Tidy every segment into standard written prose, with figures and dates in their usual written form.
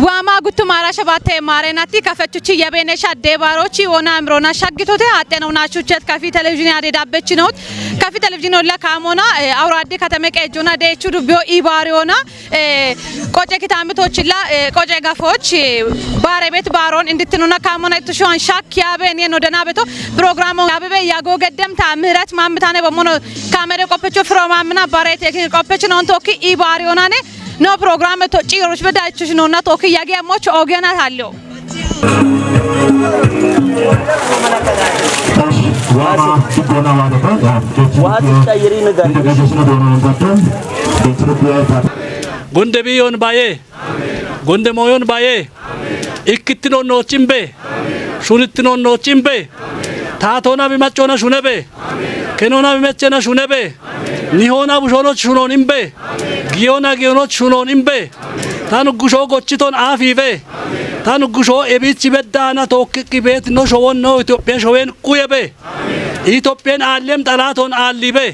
وما قلت ما راش باتي ماريناتي كفتشي يبين شاد ديباروشي ونامرونا شقتوتي عتنا وناشوشت كافي تلفزيون عادي دابتشنوت كافي تلفزيون ولا كامونا أورادي كتمك إجونا ديشو بيو إيباريونا كوجي كتامتوشلا كوجي غافوش باربيت بارون إندتنونا كامونا تشوان شاك يابين ينودنا بتو برنامج يابي ياغو قدم تعميرات ما متانه بمونو كاميرا كوبتشو فرومامنا باريتي كوبتشو نونتوكي إيباريونا نه No programme to chirosh beda ichishno na to ki yage moch ogena hallo Gonde biyon baye Gonde moyon baye Ikkitino no chimbe Shunitino no chimbe Taatona bimachona shunebe Kenona bimachena shunebe Nihona bushono shunonimbe Giona giono shunonimbe Tanu gusho gochiton afive Tanu gusho ebichi bedana tokki bet no showon no Ethiopian showen kuyebe Ethiopian alem talaton alibe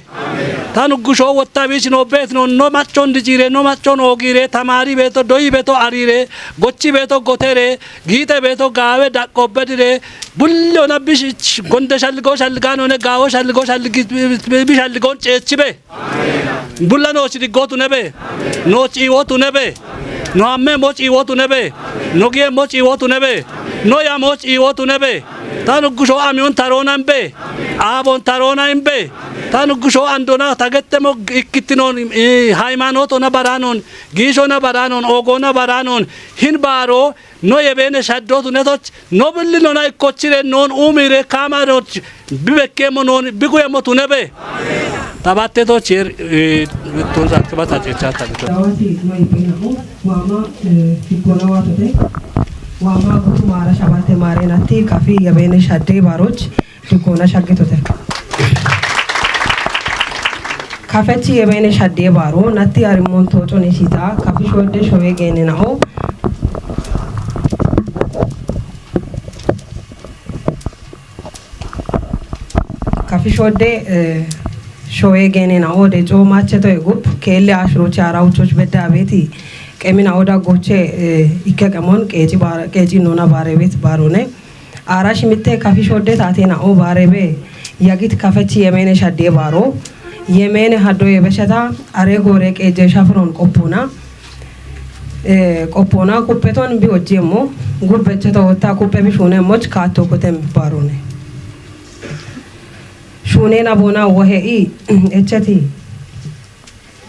Tanu gusho wattabich no bet no machon dijire no machon ogire tamari beto doi beto arire gochi beto gotere gite beto gawe dakobedire bullo nabish gonde shalgo shalgano ne gawo shalgo shalgi bishalgon chechibe bulla no chidi gotu nebe no chi wotu nebe no amme mochi wotu nebe no gie mochi wotu nebe no ya mochi wotu nebe tanu gusho amion tarona mbe abon tarona mbe tanu gusho andona tagettemo ikkittinon haymanoto na baranon gisho na baranon ogona baranon hin baro no yebene shaddotu netoch no billino na ikkochire non umire kamarot bibekemo non biguyemo tunebe tabatte to cher tonza akbata chata dawati mai pinaho wama fikona watote wama gutumara shabate mare nati kafi yabene shadde baroch tikona shagitote kafechi yabene shadde baro nati arimon toto nishita kafi shodde showe gene naho kafi shodde showe gene naho de jo mache to egup kelle ashro chara uchoch bedda beti kemina oda goche ikke kamon keji nona barebet barone arash mitte kafi shodde tatena o barebe yagit kafechi yemene shadde baro yemene haddo yebeshata are gore keje shafron kopona kupeton bi ojemo gurbeche to ta kupe bi shune moch kato kotem barone shune na bona wohe I echeti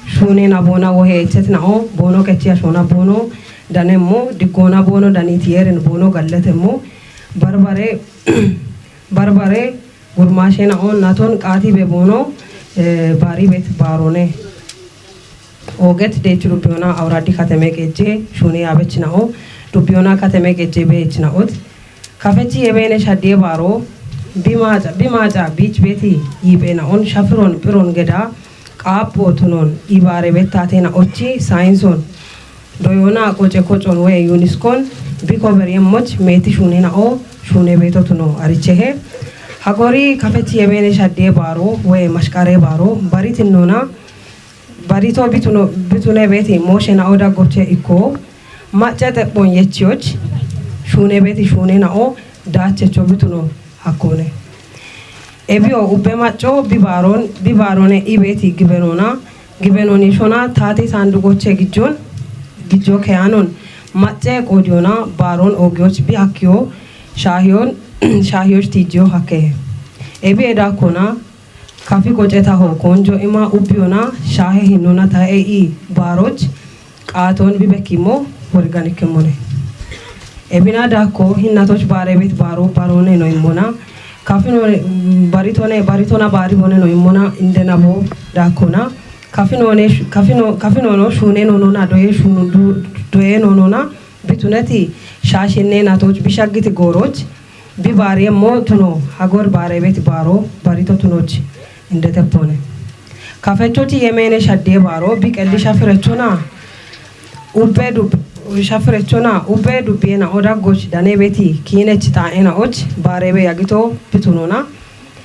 shune na bona wohe echeti na o bono kechia shona bono danemo digona bono danitieren bono galletemo barbare gurmashe na on naton qati be bono bari bet barone oget de churupiona aurati khateme keje shune abech na o rupiona khateme keje be ech na ot kafechi ebene shadde baro bimaja beach beti yibena on shafron piron geda qapo tunon ibare betatena ochi science-on doyona koje kochon we uniskon biko very much meti shune na o shune beto tuno arichehe hagori kafeti yebene shadde baro we mashkare baro baritinona barito bitune beti moshena oda goche iko machete bon yechioch shune beti shune na o dache chobituno hakone ebio ubbe macho bibarone ibeti gibenoni shona tati sandu goche gijo keanon mache kodiona baron ogyoch bi akyo shahiyon tijjo hake ebi eda kona kafi gocheta ho konjo ima ubbiona shahe hinona ta ei baroch qaton bibekimo organic mone ebina dako hinatoch barebet barone no imona kafino baritona bari bone no imona indenabo dakona kafino no shune no na doye shunu doye no na bitunati shashine na toch bishagit goroch bibare mo tuno hagor barebet baro barito tunoch indete pone kafechoti yemene shadde baro biqelli shafirechona ubedu shafirechona ubedu biena oda goch danebeti kinech taena och barebe yagito bitunona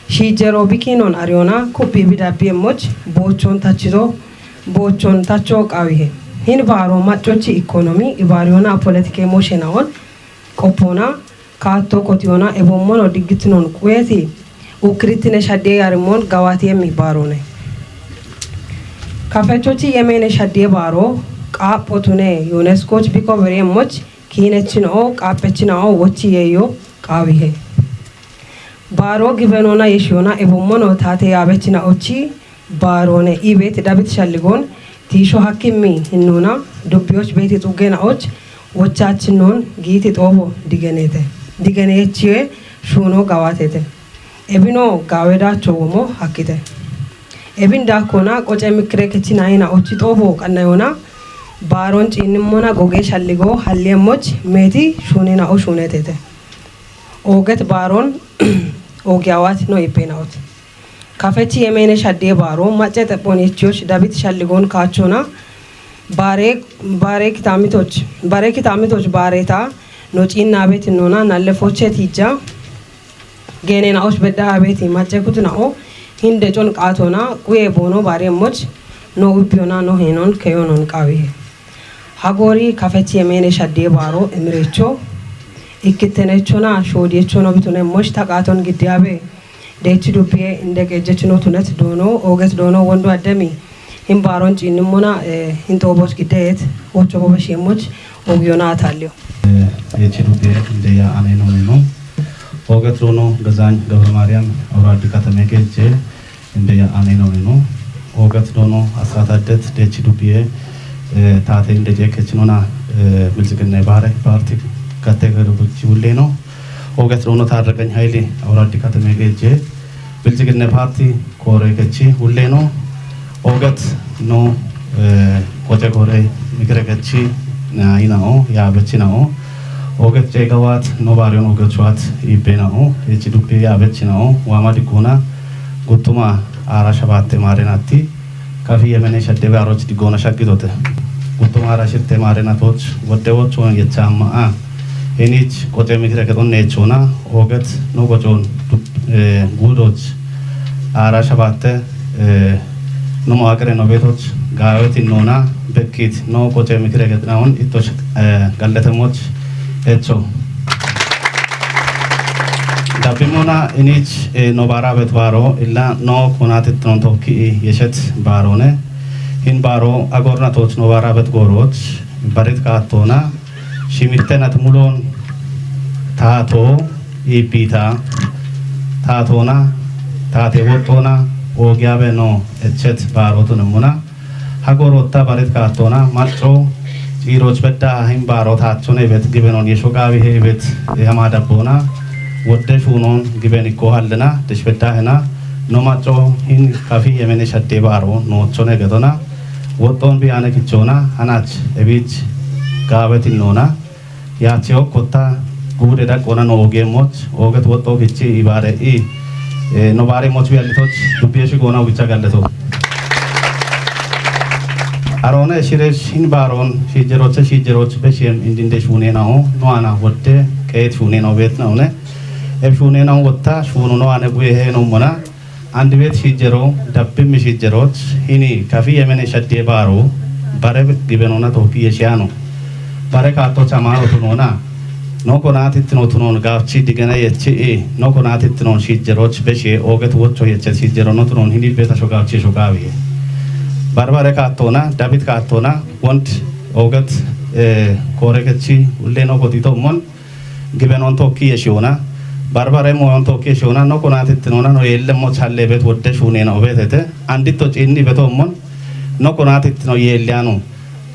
shijero bikinon ariona kupi bida biemoch bochon tacho qawihe hin baaro maccochi ikonomi ibariona politike motionaon kopona kato kotiona ebommono digitinon kweti ukritine shadde yarimon gawati emi barone kafechochi yemene shadde baro qaapotune UNESCO biko veremmoch kinechino qaapechino wochi yeyo qawihe baro givenona yeshona ebommono tate yabechina ochi barone ibet dabit shalligon tisho hakimi hinuna dubbiyoch beti tugena och wochachinon giti tobo digeneche shuno gawatete ebino gaweda chowomo hakite ebin dakona qoce mikre kechinaina ochi tobo kannayona baron chinnimona goge shalligo hallemoch meti shunina o shunetete oget baron ogyawat no ipenaut kafechi yemene shadde baro macete ponichoch dabit shalligon kachona bare kitamitoch bareta no chinna bet nona nallefoche tija genena osh bedda beti mache kutnao hinde jon qatona kuye bono bare moch no upiona no henon keyonon qawi hagori kafechi yemene shadde baro emrecho ikkitenechona shodiyechono bitune moch taqaton gidiabe dechi dubie indege jechino tunet dono oget dono wondo ademi him baron chinnimona hintobos gidet ocho bobeshi moch ogyona atalio dechi dubie indeya aneno oget dono gazan ገብረ ማርያም አውራድ ከተመገጀ indeya aneno oget dono asaታደት dechi dubie ታቴ እንደጀ ከችኖና ብልጽግና ባረ ፓርቲ ካቴጎሪዎች ሁሌ ነው oget dono ታረቀኝ ኃይሌ አውራድ ከተመገጀ ብልጽግና ፓርቲ ኮሬ ከቺ ሁሌ ነው oget no ቆጨ ኮሬ ሚግረገቺ ናይናኦ ያበችናኦ oget ጀጋዋት no ባሪዮን ogetዋት ይቤናኦ እቺ ዱቤ ያበችናኦ ዋማዲኮና ጉቱማ አራሸባቴ ማሬናቲ ካፊ የመኔ ሸደ ባሮች ዲጎና ሻግቶተ ጉቱማ አራሽቴ ማሬናቶች ወደዎች ሆነ የቻማ እኒች ቆጨ ሚግረገቶን ነቾና oget no ቆጮን ጉዶች አራሸባቴ no magre no betoch gaaweti nona bekit no qoce mikre getnaon itosh galletemoch echo dabimona inich no bara betvaro illa no konatit non tokki yeshet barone hin baro agorna toch no bara bet goroch barit kaatona shimitenat mulon taato ipita taatona taate wotona ogiabe no etchet barotu namuna hagorotta barit kaatona matro ciroch bedda him barot hatchone bet gibenon yeshogawi hebet yamada bona wodde shunon giben ko hallena deshbedda hena no matro hin kafi yemene shadde baro no chone gedona woton biane kichona hanach ebich gabetin nona yacheo kotta gude da kona no ogemoch oget wotto kichi ibare no bare moch bi alitoch dubiyeshi gona ubicha galleto arone shiresh hin baron shijeroch beshem indinde shune nao no ana wotte ket shune no bet naone e shune nao wotta shunu no ane buye he no mona and bet shijero dabbe mi shijeroch hini kafi yemene shadde baro bare gibenona to piyeshano bare ka to chamaro tunona no konatit no tunon gavchi digena yechi no konatit non shijeroch beshe oget wocho yechi shijero no tunon hindi beta shogavchi shogavi barbare katona david katona want oget korekechi ulle no godito mon gibenon tokki yeshona barbare mo on tokki yeshona no konatit nona no yellemo challe bet wodde shune no betete andito chinni beto mon no konatit no yellano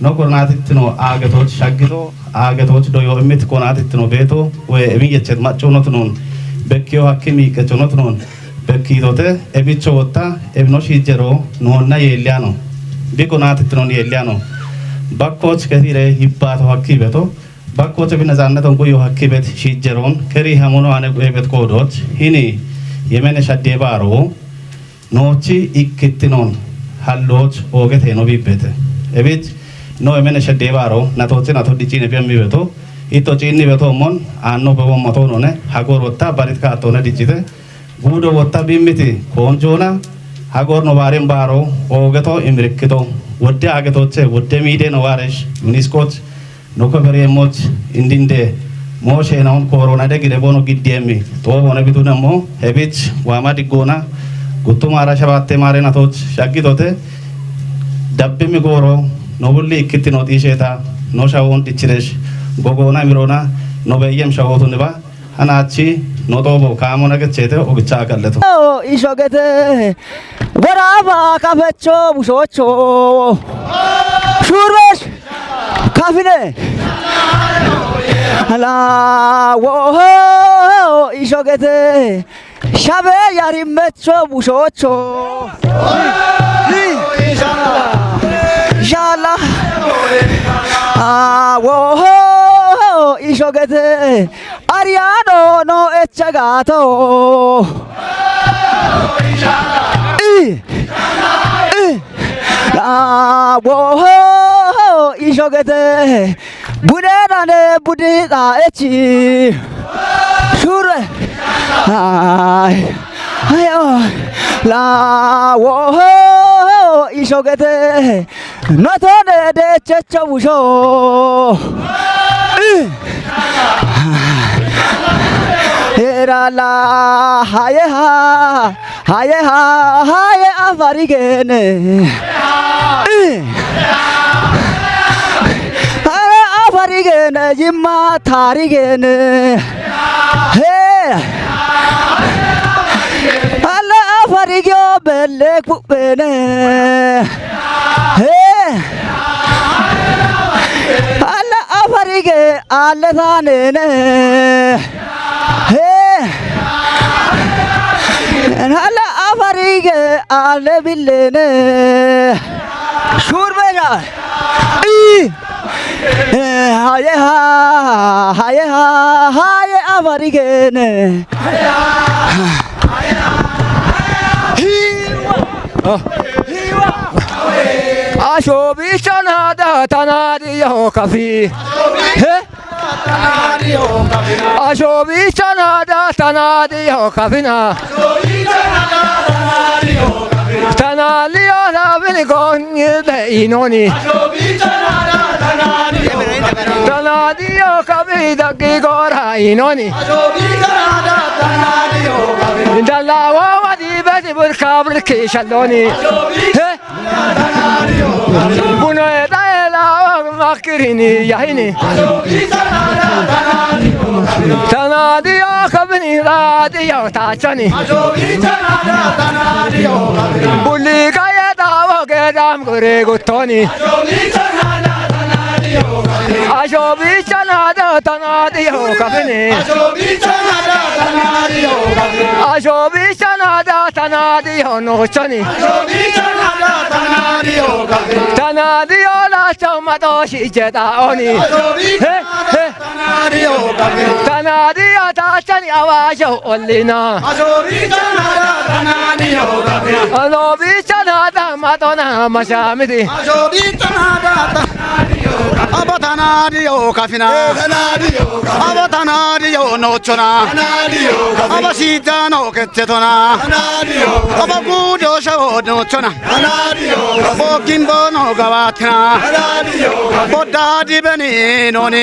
no konatit no agetoch shagito agetoch do yo emit konatit no beto we emi yechet macho no tunon bekyo hakimi kecho no tunon bekidote ebicho wotta ebno shijero no na yeliano bi konatit no yeliano bakkoch ketire hibbato hakki beto bakkoch bi nazanna ton ko yo hakki bet shijeron keri hamono ane bet kodoch hini yemene shadde baro nochi ikkittinon halloch ogete no bibete ebit no emene shadde baro na tochi na thodi chine piammi beto ito chini beto mon anno bebo moto none hagor wotta barit ka to na dichite gudo wotta bimmiti konjona hagor no barem baro ogeto imrikkito ወደ አገቶቼ ወደ ሚዴ ነው ዋረሽ ዩኒስኮት ነው ከበሬሞች እንዲንደ ሞሼ ነው ኮሮና ደግደ ቦኖ ግዴሚ ቶ ሆነ ቢቱ ደሞ ሄቢት ዋማ ዲጎና ጉቱ ማራ ሸባቴ ማሬናቶች ሻጊቶቴ ዳብሚ ጎሮ ኖቡሊ ኢክቲ ነው ጢሼታ ኖ ሻውን ዲችሬሽ ጎጎና ሚሮና ኖ በየም ሻወቱ ንባ አናቺ ኖጦቦ ካሞና ገቼተ ኦግቻ አቀለቶ ኢሾገተ ወራባ ካፈቾ ቡሾቾ ሹርበሽ ካፊኔ አላዎ ኢሾገተ ሻበ ያሪመቾ ቡሾቾ ኢንሻአላ አዎ ኢሾገተ አሪያኖ ኖ ኤቸጋቶ አዎ ኢሾገተ ቡደናኔ ቡዲጣ ኤቺ ሹረ አዮ ላዎ ኢሾገተ ኖቶኔ ደቸቾ ቡሾ ኤራላ ሃየሃ ሃየሃ ሃየ አፋሪገነ አፋሪገነ ጅማ ታሪገነ ሄ አለ አፋሪጌ በለክ ቡበነ ሄ አለ አፋሪጌ አለ ታነነ ሄ አለ አፋሪጌ አለ ቢለነ ሹርበና ሃየሃ ሃየሃ ሃየ አፋሪጌነ አሾ ቢቻናዳ ታናዲዮ ካፊ አሾ ቢቻናዳ ታናዲዮ ካፊና ታናሊዮ ላብን ጎኝ በኢኖኒ ታናዲዮ ካፊ ደቂ ጎራ ኢኖኒ ዳላዋ ዋዲ በቲ ቡርካ ብርክ ሸሎኒ ቡኖ ዳላዋ ማክሪኒ ያሂኒ ታናዲዮ ካብኒ ራዲዮ ታቸኒ ቡሊ ካየዳዎ ገዳም ጉሬ ጉቶኒ አሾ ቢቻናዳ ታናዲዮ ካብኒ አሾ ቢቻናዳ ታናዲዮ ኖቸኒ ታናዲዮ ላቸው ማጦሽ ጀጣኦኒ ታናዲዮ ታቸኒ አዋሸው ኦሊና አኖ ቢቻናዳ ማጦና ማሻሚቲ አባታናዲዮ ካፊና አባታናዲዮ ኖቾና አባሲጃኖ ከቸቶና አባጉዶ ሸው ኖቾና ቦጊንቦኖ ገባትና ቦዳዲ በኒኖኒ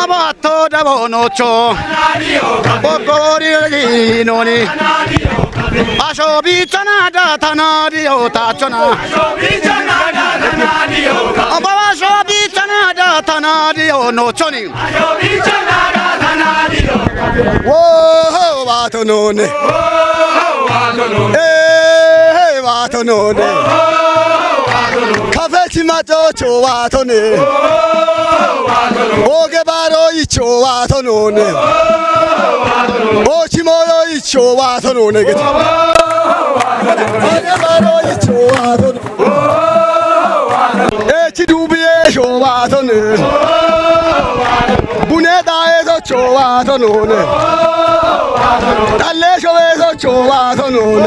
አባቶ ደቦ ኖቾ ቦጎሪ ኖኒ አሾ ቢቻናዳ ታናዲዮ ታቾና አባባሾ ቢቻናዳ ታናዲዮ ኖቾኒ ዎሆ ባቶኖኔ ባቶኖኔ ካፌቺ ማጮቾ ባቶኔ ቦገባሮ ይቾ ባቶኖኔ ቦቺሞዮ ይቾ ባቶኖኔ ገት ቦገባሮ ይቾ ባቶኔ ኤቺ ዱቢዬ ሾ ባቶኔ ቡኔ ዳኤቶ ቾ ባቶኖኔ ዳሌ ሾቤቶ ቾ ባቶኖኔ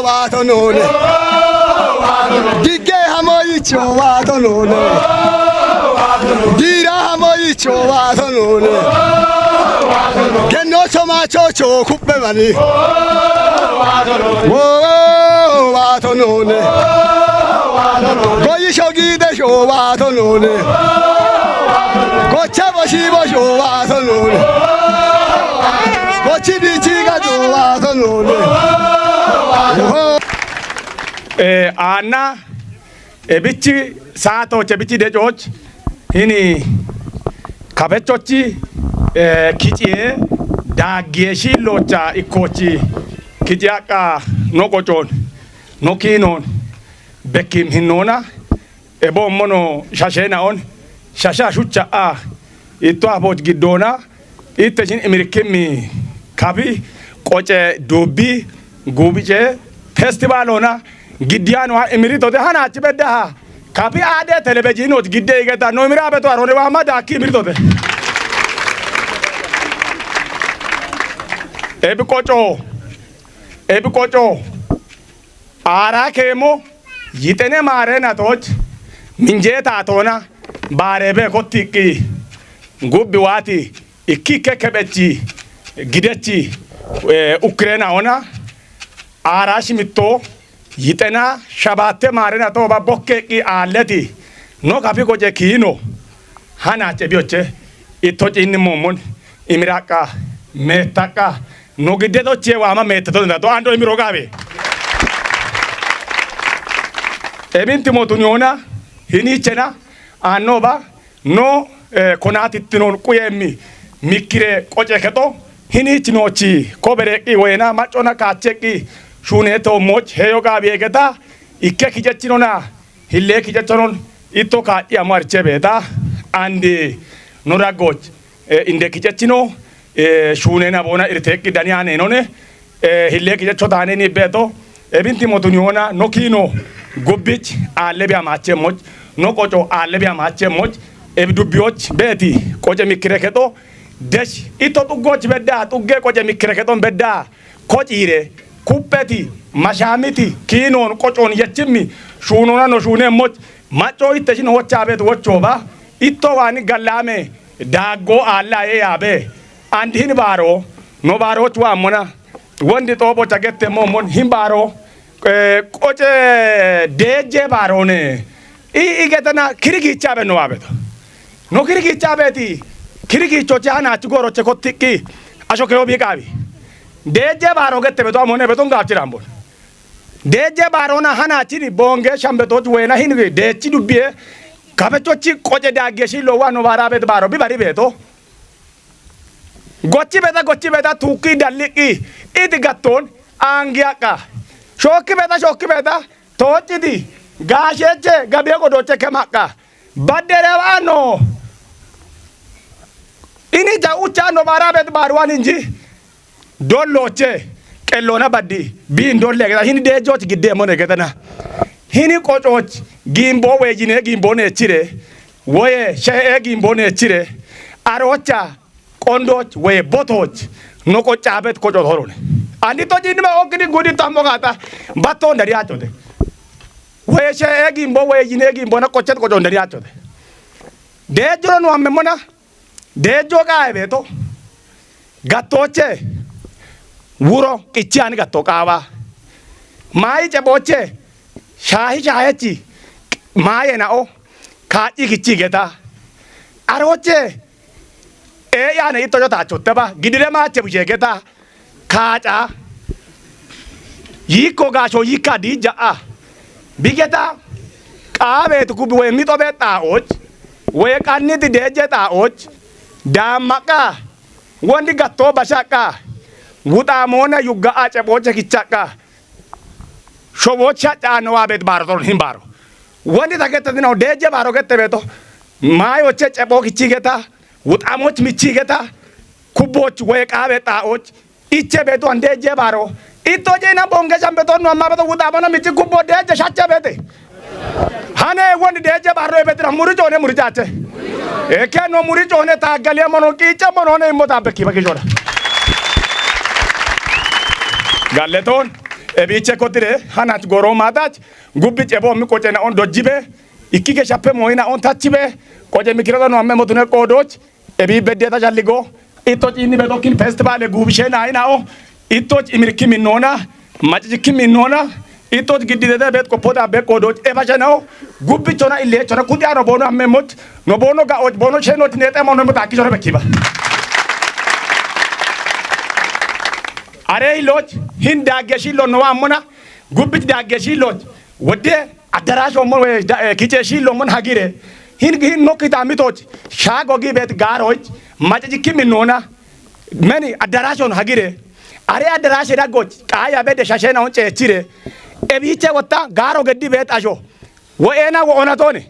ባቶኖኔ ዲጌ ሀሞይቾ ባቶኖኔ ዲራ ሀሞይቾ ባቶኖኔ ገኖ ሶማቾቾ ኩቤ ባኒ tonone Goyi shogi de showa tonone Gocha boshi bo showa tonone Gochi bichi ga showa tonone Anna bichi sato che bichi de George hini kabechochi kichie dageshi locha ikochi kijiaka no kochon no kinon bekim hinona ebo mono shashena on shasha shucha ito abot gidona itejin emirikemi kabi koche dobi gubiche festival ona gidiano emirito de hana chibeda kabi ade television ot gidde igeta no mirabe to arone wa mada ki emirito de ebi kocho ara kemo yitene mare na toch minje ta tona barebe kotiki gubbi wati ikike kebechi gidechi Ukraina ona ara shimito yitena shabate mare na to ba bokke ki aleti no kapi koje kino hana chebioche itochi ni momon imiraka metaka no gide to chewa ama meta to ando imirogabe ebinti motunyona hini chena anoba no konati tinon kuyemi mikire koje keto hini chinochi kobere ki wena machona kacheki shune to moch heyoga biegeta ikke kijechinona hille kijechonon ito ka yamar chebeta andi noragoch inde kijechino shune na bona irteki daniane none hille kijecho dane ni beto ebinti motunyona no kino gobich alebia mache moch no kocho alebia mache moch ebdubioch beti koje mikreketo desh ito tu goch bedda tu ge koje mikreketo bedda kojire kupeti mashamiti kinon kochon yechimi shunona no shune moch macho iteshin hochabet wochoba ito wani galame dago alla e abe andhin baro no baro chwa mona wondi to bo chagette momon himbaro koche deje baro ne igetana kirigi chabe no abeto no kirigi chabeti kirigi chochana chugoro chekotiki ashoke obi kabi deje baro gette beto amone beto ngapchirambon deje baro na hana chini bonge shambeto wena hinwe dechi dubie kabechochi koje dageshi lo wano barabet baro bibari beto gochi beta tuki daliki iti gaton angiaka shoki beta tochi di gasheche gabego doche kemaka badere wano ini ja uchano barabet barwan inji doloche kellona baddi bin dolle geta hini de joti gidde mone getana hini kochoch gimbo wejine gimbo ne chire woye shee gimbo ne chire arocha kondoch we botoch no ko chabet ko jodorone ani to jinma okni gudi tambo gata bato ndari achode we shee gimbo we jine gimbo na ko chet ko jondari achode de joro no amemona de joga ebeto gatoche wuro kichani gatokawa mai cheboche shahi mai na o kaji kichigeta aroche yani ito jota choteba gidire ma chebujegeta kaja yiko gasho yika dija bigeta kabe to kubi we mito beta och we kaniti deje ta och damaka wondi gatto bashaka wuta mona yuga ache boche kichaka shobocha no abet baro himbaro wondi taketa dino deje baro gette beto mayo cheche bo kichigeta Utamoch michigeta kuboch we kabeta och iche beto andeje baro ito je na bonge jambeto no mabeto utabana michi kubo deje shache bete hane wondi deje baro betra murijo ne murijache eke no murijo ne tagale mono kiche mono ne mota beki baki jora galleton ebiche kotire hanat goro matach gubbi chebo mi koche na on dojibe ikike chape moina on tachibe koje mikirada no amme motune kodoch ebi bedeta jalligo ito ini bedokin festival gubishe na ina o ito imirki minona majiki minona itot gidide bet ko poda be ko do e bajano gubbi chona ile chona kudia no bono amemot no bono ga oj bono cheno tinete mono mota ki chona bekiba are ilot hinda geshilo no amona gubbi da geshilo wode adarasho mo kiche shilo mon hagire hin no kitamitot shago gi bet garoj maji kiminona meni adarasho hagire are adarashe dagoj kaya bede shashena on chechire ebiche wata garo geddi bet ajo wo ena wo onatoni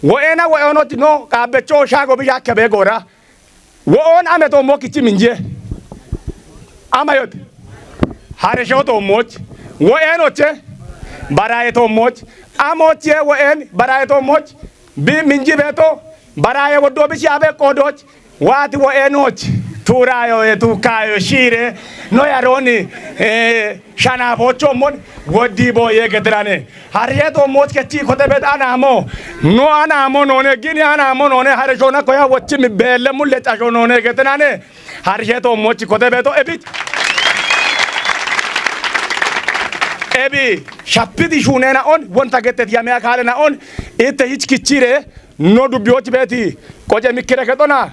wo ena wo onoti no ka becho shago bi yakebe gora wo on ameto mo kichi minje amayot hare shoto moch wo enoche baraye to moch amoche wo en baraye to moch bi minji beto baraye wo do bi shabe kodoch wati wo enoch turayo e tukayo shire no yaroni shana bocho mon wodi bo ye gedrane harieto mot ke ti khote bet anamo no anamo none gini anamo none hare jona ko ya wochi mi belle mulle ta jona ne gedrane harieto mochi khote beto ebi shapidi shunena on wonta gete yame akale na on ite hichkichire no dubiochi beti koje mikire ketona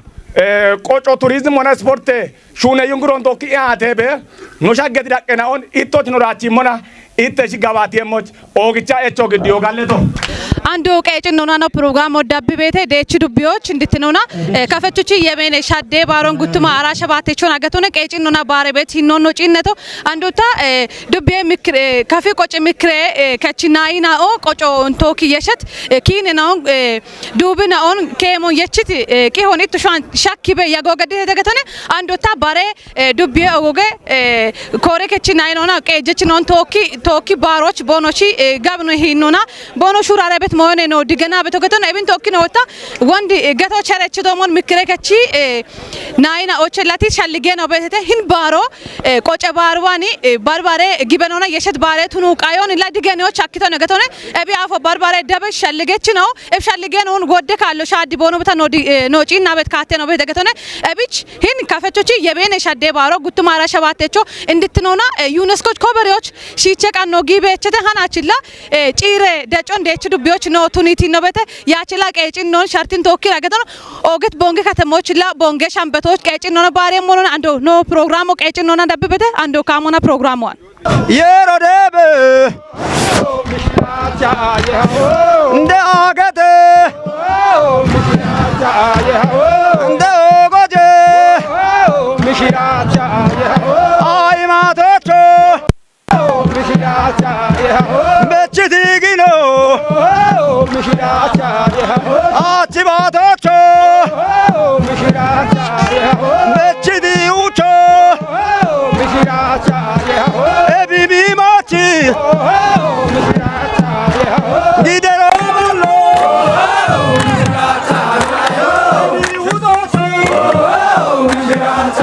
qoco tourism mona sporte shune yungron to ki atebe no shageti dakena on itot no rachi mona itte si gawati emoch ogicha echo gidio galle to አንዱ ቀጭኖና ነው ፕሮግራም ወዳብ ቤቴ ደች ዱቢዎች እንድትነውና ከፈቹቺ የበኔ ሻዴ ባሮን ጉትማ አራሸ ባቴቾን አገቶነ ቀጭኖና ባረ ቤት ሂኖኖ ጪነቶ አንዱታ ዱቤ ምክር ካፌ ቆጭ ምክር ከቺናይና ኦ ቆጮ እንቶክ የሸት ኪን ነው ዱብና ኦን ከሞ የችት ቂሆኒት ሻን ሻኪበ ያጎገደ ተገተነ አንዱታ ባረ ዱቤ ኦጎገ ኮሬ ከቺናይኖና ቀጀችኖን ቶኪ ባሮች ቦኖቺ ጋብኖ ሂኖና ቦኖ ሹራረ ቤት ሞኔ ነው ዲገና በተከተነ ኢብን ቶኪ ነው ወጣ ወንድ ገቶ ቸረች ዶሞን ምክረከቺ ናይና ኦቸላቲ ሻልጌ ነው በተተ ሂን ባሮ ቆጨ ባርዋኒ ባርባሬ ጊበኖና የሸት ባሬ ቱኑ ቃዮን ላ ዲገኔዎች አክቶ ነገቶነ እቢ አፎ ባርባሬ ደበ ሻልጌች ነው እብ ሻልጌ ነው ጎደ ካሎ ሻዲ ቦኖ በታ ነው ጪና ቤት ካቴ ነው በተከተነ እቢች ሂን ካፈቾቺ የቤኔ ሻዴ ባሮ ጉትማራ ሸባቴቾ እንድትኖና ዩኔስኮ ኮበሪዎች ሺቸቃ ነው ጊቤቸተ ሃናችላ ጪሬ ደጮን ደች ዱቢዎች ነው ቱኒቲ ነው በተ ያችላ ቀጭን ነው ሻርቲን ቶኪ አገቶ ነው ኦገት ቦንገ ከተሞችላ ቦንገ ሻምበቶች ቀጭን ነው ባሬ ሞኖ አንዶ ነው ፕሮግራሙ ቀጭን ነው እንደበተ አንዶ ካሞና ፕሮግራሙን የሮደብ እንደ አገተ እንደ ኦጎጀ ምሽራቻ አይማቶቾ ምሽራቻ በችቲጊኖ ምሽራቻ አቺባቶቾ ምሽራቻ በችዲውቾ ምሽራቻ ኤቢቢማቺ ምሽራቻ ጊደሮሎ ምሽራቻ ኤቢውዶቺ ምሽራቻ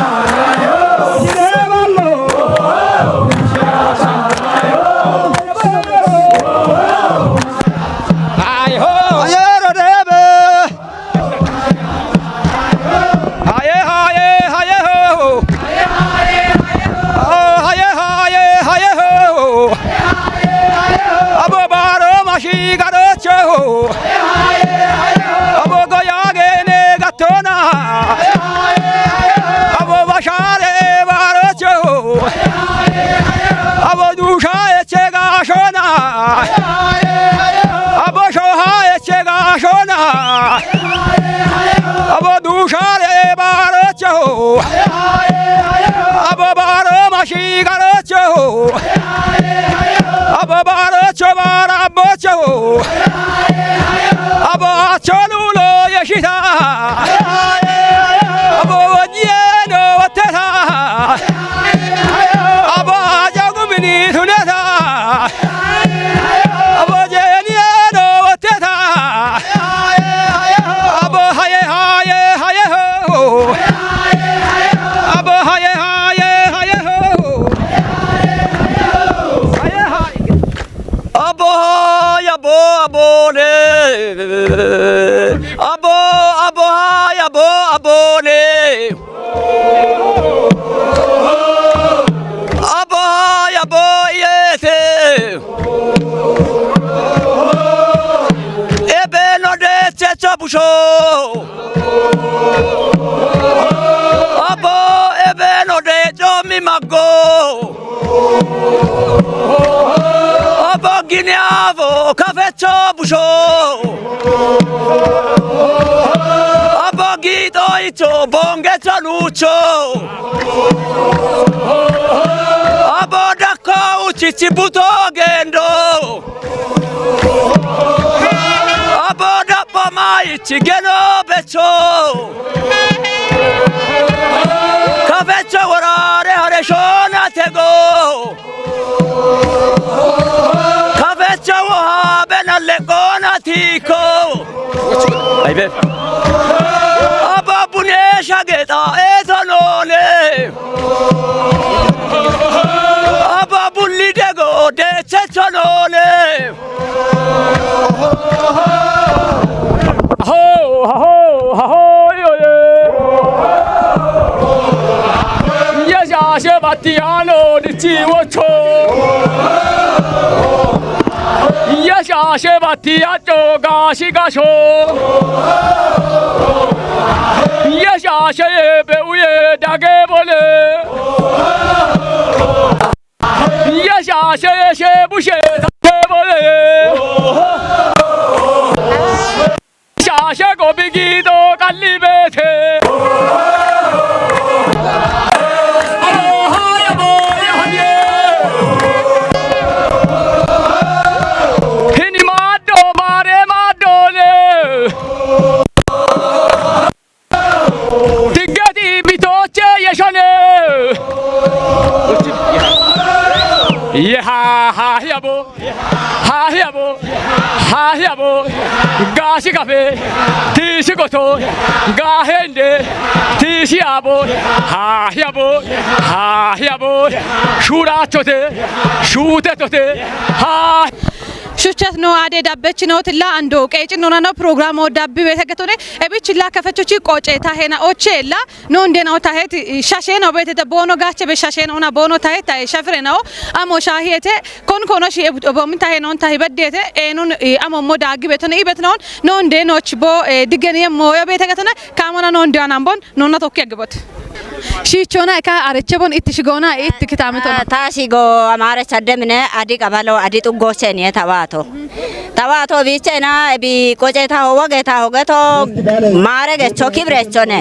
busho Abo ebeno de jomi mago Abo gineavo cafeccio busho Abo gito icho bonge chalucho Abo dako uchichi buto gendo Abo dappa mai chigeno becho Cafeccio warare hare shona tego Cafeccio wahabe nalle gona tiko Aibe Abo bune shageta etanole Abo bulli dego de chechanole Ho ho ho yo ye Yesha Sebastiano di Chiwocho Yesha Sebastiano gashi gasho Yesha Shebe uye dage bole Yesha Shebu she dage bole Yesha go bigido kalibete ha yabo gashi kafe tishi goto gahende tishi abo ha yabo shura chote shute tote ha ሹቸት ነው አዴ ዳበች ነው ትላ አንዶ ቀጭ ነው ነው ፕሮግራም ወዳብ ቤተከቶኔ እብች ላ ከፈቾቺ ቆጨ ታሄና ኦቼላ ነው እንደ ነው ታሄት ሻሼ ነው ቤተ ቦኖ ጋቸ በሻሼ ነውና ቦኖ ታሄት ታይ ሸፍሬ ነው አሞ ሻሄቴ ኮን ኮኖ ሺ ቦምን ታሄ ነው ታይ በደቴ ኤኑን አሞ ሞዳ ግቤተነ ይበት ነው ነው እንደ ኖች ቦ ድገኔ ሞዮ ቤተከቶኔ ካሞና ነው እንዲያና አምቦን ነው ነው ቶክ ያግቦት ሺቾና ካ አረቸቦን ኢትሽጎና ኢትክታመቶ ታሲጎ አማረች አደምነ አዲ ቀባሎ አዲ ጥጎቸን tawato bichena bi kocheta howageta hogeto marege chokibrechone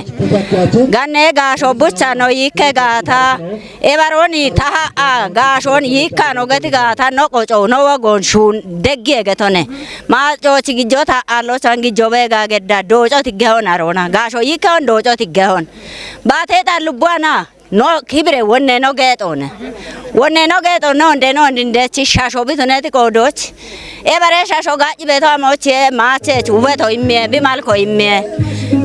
ganne gasho buchano yikke gata ebaroni taha gashon yikkano geti gata no qocho no wagon shun degge getone ma chochi gijota allo changi jobe ga gedda dojo tigehon arona gasho yikkon dojo tigehon bate talubwana no kibre wonne no getone no ndeno ndinde chi shasho bitoneti kodoch ebare shasho gaji beto moche mache chubeto imme bimalko imme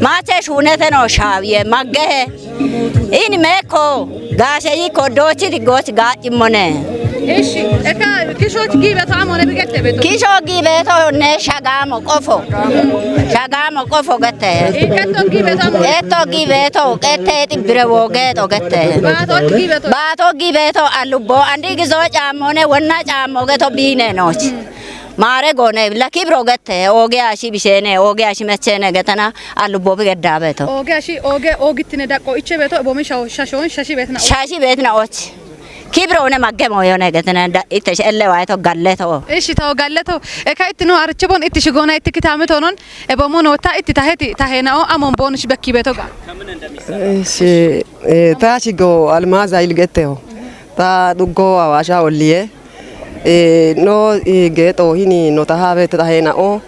mache shunete no shawiye magge ini meko gashe yiko dochi digoch gaji mone eshi eka kishot gibeto amone bigette beto kisho gibeto ne shagamo kofo gette eto gibeto gette tibrewo geto gette bato gibeto alubbo andi gizo chamone wonna chamo geto bine noch mare gone la kibro gette oge ashi bishene oge ashi mechene getana alubbo bigedda beto oge ogitine daqo iche beto bomi shashon shashi betna och kibrone magge moyone getana itesh elle wayto galleto eshi taw galleto ekayt no archebon itishgona itikitame tonon ebomono ta ititaheti tahenao amon bonus bekki beto ga eshi tachigo almaza ilgeteo ta duggo awasha ollie no geto hini no tahabe tahenao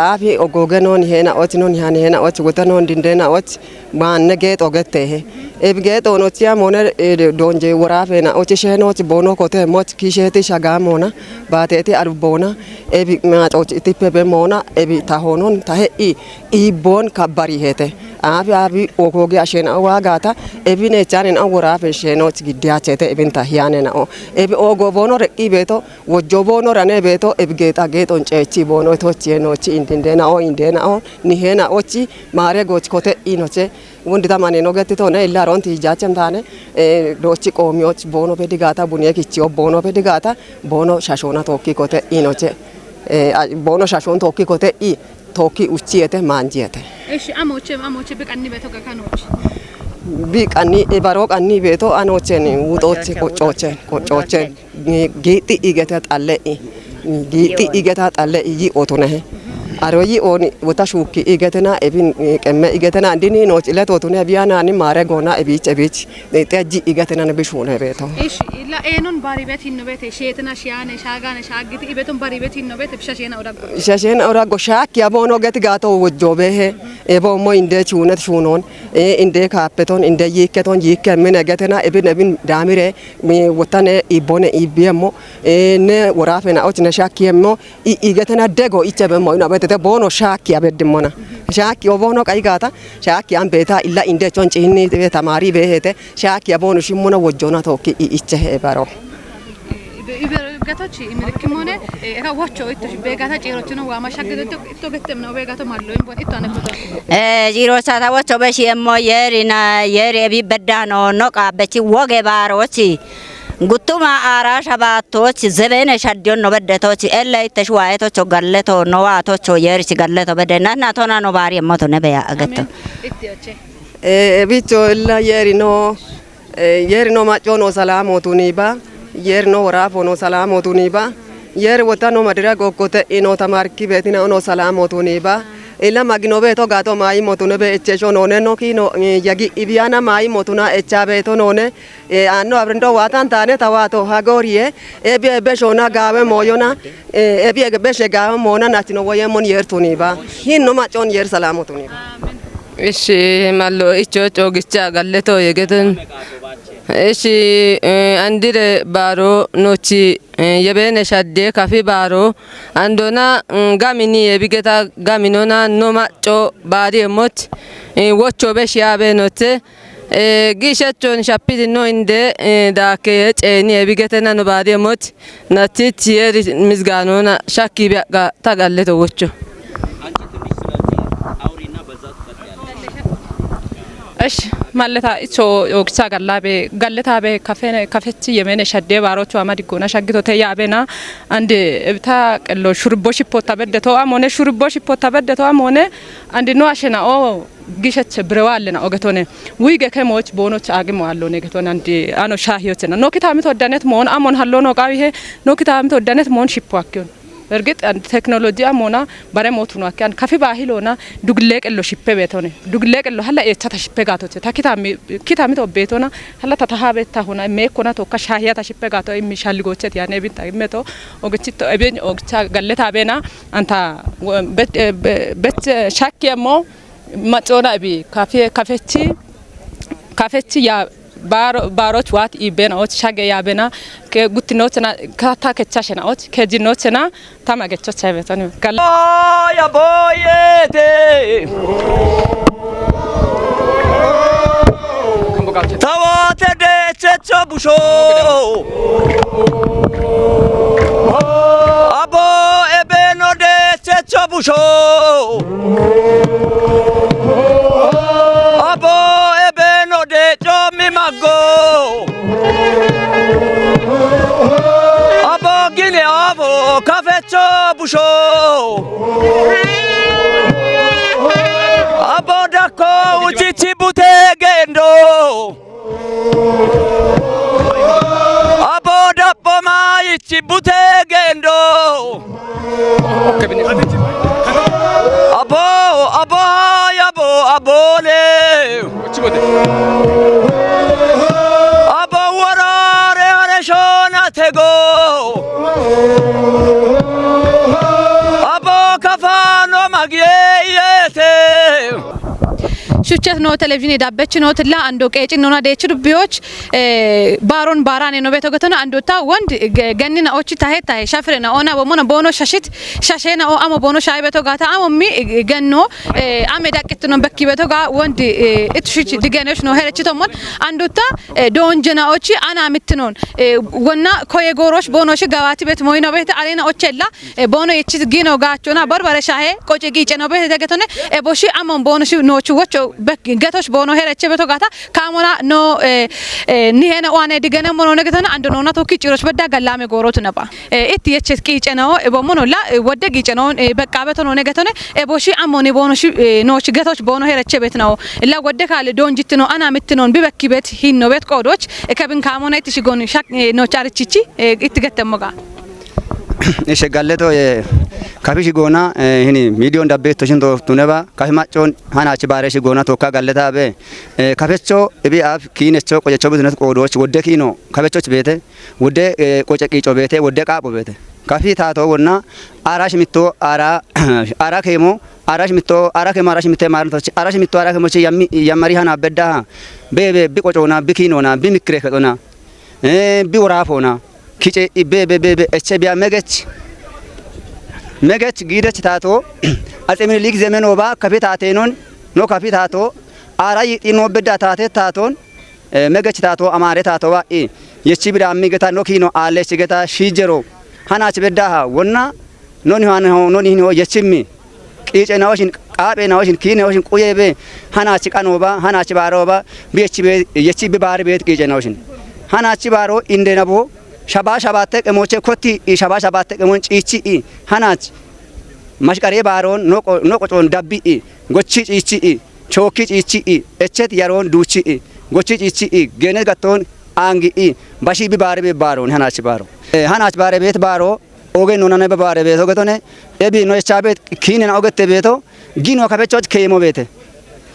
afi ogogenon hena otnon hena ot gotanon dindena ot man geto gette ebgeto no tia mona donje warafe na oche sheno ot bono kote mot kisheti shagamona bateti arbona ebi ma ot tipe mona ebi tahonon tahe i bon kabari hete abi ogoge ashena wagata ebi ne chanen awarafe sheno ot gidiachete ebin tahiane na ebi ogo bono reki beto wojo bono rane beto ebgeta geton chechi bono tochi no chi indena o ni hena ochi mare goch kote inoche wundi tamane no getti to ne illa ronti jachem tane dochi qomioch bono pedigata bunie kichi bono pedigata bono shashona tokki kote inoche bono shashon tokki kote توكي وتشيته مانجيته ايش اموتش بقني بيتو كانوش بقني باروك اني بيتو انوتشني وطوتشي كوچوچن جيتي ايغتات الله جيتي ايغتات الله يي اوتونه አሮይ ኦኒ ወታሹኪ ኢገተና ኤቢን ቀመ ኢገተና እንዲኒ ኖች ለቶቱነ ቢያናኒ ማረጎና ኤቢች ኤቢች ነጠጂ ኢገተና ነብሹነ ቤቶ እሺ ኢላ ኤኑን ባሪ ቤት ይኖቤት ሼተና ሺያነ ሻጋነ ሻግቲ ኢቤቱን ባሪ ቤት ይኖቤት ብሻሸና ኦራጎ ሻክ ያቦኖ ገት ጋቶ ወጆበሄ ኤቦሞ እንደ ቹነት ሹኖን እንደ ካፕቶን እንደ ይከቶን ይከመነ ገተና ኤቢን ዳሚሬ ወታነ ኢቦነ ኢቢየሞ ነ ወራፈና ኦች ነሻኪየሞ ኢገተና ደጎ ኢቸበሞ ይናበተ bono shaki abeddimona shaki obono kaigata shaki ambeta illa inde chonchi hinni tamari behete shaki abono shimuna wojjona tokki iche baro gatochi imirkimone eka wacho itto begata cirochino wa mashagde itto getem no begato mallo imbon itto anekoto jiro sata wacho beshi emmo yeri bi bedano no qabechi woge barochi Gutuma ara shabaatoch zebene shaddion no beddetoch ella ittashwaayetoch galleto no waatoch yerich galleto bedena na tona no bari emmoto ne beya agatto ittioche bicho ella yeri no macho no salamo tuniba yeri no rafo no salamo tuniba yeri wotano madira gokote ino tamarki betina no salamo tuniba illa magno beto gato mai motune be echecho none no kino yagi ibiana mai motuna echa beto none anno abrendo watan tane tawato hagorie ebi be shona gawe moyona ebi be she gawe mona natino woyemon yertuni ba hinno machon yer salamotuni ishi mallo icho chogicha galleto yegeten ishi andire baro nochi yebene shadde kafi baro andona gamini ebigeta gaminona no macho bari emot wocho be shiabe note gishachon shapidi no inde da ke eni ebigetena no bari emot nati tier misganona shaki ga tagalleto wocho እሺ ማለታ እቾ ኦክቻ ጋላቤ ጋለታቤ ካፌቺ የመነ ሸዴ ባሮቹ አማዲጎና ሻግቶ ተያቤና አንድ እብታ ቀሎ ሹርቦ ሽፖታ በደቶ አሞነ ሹርቦ ሽፖታ በደቶ አሞነ አንድ ነው አሸናኦ ግሸች ብረዋልና ኦገቶነ ውይገ ከሞች ቦኖች አግሞ አሎ ነገቶና አንድ አኖ ሻሂዮችና ኖኪታሚት ወዳነት ሞን አሞን ሃሎ ነው ቃዊሄ ኖኪታሚት ወዳነት ሞን ሽፖአኪዮን እርግጥ ቴክኖሎጂ አሞና ባረሞቱ ነው አካን ካፊ ባሂሎና ዱግሌቀሎ ሽፔ ቤቶነ ዱግሌቀሎ ሀላ እቻታ ሽፔ ጋቶች ታኪታሚ ቶቤቶና ሀላ ተታሃበታ ሆና ሜኮና ቶካ ሻሂያ ታሽፔ ጋቶ የሚሻልጎቸት ያኔ ቢንታ ይመቶ ኦግቺቶ እቤን ኦግቻ ጋለታ ቤና አንታ በት ሻኪየሞ ማጾና ቢ ካፌቺ ያ ባሮች ዋት ኢቤናዎች ሻገ ያበና ከጉትኖችና ካታ ከቻሸናዎች ከጂኖችና ታማገቾች አይበተን ጋላ ያ ቦየቴ ታዋተ ደቸቾ ቡሾ አቦ ኤቤኖ ደቸቾ ቡሾ አቦ ኤቤኖ ደቾ ሚማጎ አቦ ጊኔ አቦ ካፌቾ ቡሾ አቦ ዳኮ ውቺቺ ቡቴ ጌንዶ አቦ ዳቦ ማይቺ ቡቴ ጌንዶ አቦ አቦ ያቦ አቦሌ አቦ ወራሬ አረሾና ተጎ አቦ ከፋኖ ማግየየቴ ሹቸት ነው ቴሌቪዥን ዳበች ነው ትላ አንዶ ቀጭ ነውና ደች ዱቢዎች ባሮን ባራኔ ነው ቤቶ ገተና አንዶታ ወንድ ገኒና ኦቺ ታሄታ ሻፍሬና ኦና በሞና ቦኖ ሻሽት ሻሼና ኦ አሞ ቦኖ ሻይ ቤቶ ጋታ አሞሚ ገኖ አሜ ዳቅት ነው በኪ ቤቶ ጋ ወንድ እትሽች ዲገነሽ ነው ሄረች ተሞን አንዶታ ዶንጀና ኦቺ አና ምትኖን ወና ኮየ ጎሮሽ ቦኖሽ ጋዋቲ ቤት ሞይና ቤት አሬና ኦቸላ ቦኖ የቺ ጊኖ ጋቾና በርበረ ሻሄ ቆጭ ጊጭ ነው ቤት ተገተነ ቦሺ አሞን ቦኖሽ ኖቹ ወቾ ገቶች ቦኖ ሄረቼ በቶ ጋታ ካሞና ኖ ኒሄነ ዋኔ ዲገነ ሞኖ ነገተና አንድ ኖና ቶኪ ጭሮች በዳ ገላሜ ጎሮት ነባ እቲ የቸስ ቂጨ ነው በሞኖላ ወደ ቂጨ ነው በቃ በቶ ነው ነገተነ ቦሺ አሞኒ ቦኖ ኖች ገቶች ቦኖ ሄረቼ ቤት ነው ላ ወደ ካለ ዶንጂት ነው አና ምት ነው ቢበኪ ቤት ሂኖ ቤት ቆዶች ከብን ካሞና እቲ ሽጎን ሻክ ነው ቻርቺቺ እቲ ገተሞጋ እሺ ጋለቶ ካፊሽ ጎና ይሄኒ ሚሊዮን ዳቤቶ ሽንቶ ቱነባ ካፊ ማጮን ሃናች ባረሽ ጎና ቶካ ጋለታ በ ካፈቾ እቢ አፍ ኪነቾ ቆጨቾ ብዝነት ቆዶች ወደ ኪኖ ካፈቾች ቤተ ወደ ቆጨ ቂጮ ቤተ ወደ ቃቦ ቤተ ካፊ ታቶ ወና አራሽ ሚቶ አራ ከሞ አራሽ ሚቶ አራ ከሞ አራሽ ሚቶ ማርቶች አራሽ ሚቶ አራ ከሞች ያማሪ ሃና በዳ በ ቢቆጮና ቢኪኖና ቢሚክሬ ከጦና ቢወራፎና ኪጬ በ ኤችቢያ መገች ጊደች ታቶ አጼ ምኒልክ ዘመን ወባ ከፊት አቴኖን ኖ ከፊት ታቶ አራይ ጢኖ በዳ ታቴ ታቶን መገች ታቶ አማሬ ታቶዋ የቺ ብዳ ሚገታ ኖ ኪኖ አለች ገታ ሺጀሮ ሃናች በዳ ወና ኖን ሆነ ኖን ሂኖ የቺሚ ቂጬ ናዎሽን ቃቤ ናዎሽን ኪኔዎሽን ቁየቤ ሃናች ቀኖባ ሃናች ባሮባ የቺ ባር ቤት ቂጬ ናዎሽን ሃናች ባሮ ኢንደነቦ ሸባ ሸባተ ቀሞቼ ኮቲ ሸባ ሸባተ ቀሞን ጪቺ ሃናች ማሽቀሬ ባሮን ኖ ቆጮን ዳቢ ጎቺ ጪቺ ቾኪ ጪቺ እቸት ያሮን ዱቺ ጎቺ ጪቺ ገነ ጋቶን አንጊ ባሺ ቢባር ባሮን ሃናች ባረ ቤት ባሮ ኦጌ ኖናነ ባረ ቤት ኦገቶነ ኤቢ ኖ ቻቤት ኪነና ኦገተ ቤቶ ጊኖ ካፈቾች ከየሞ ቤት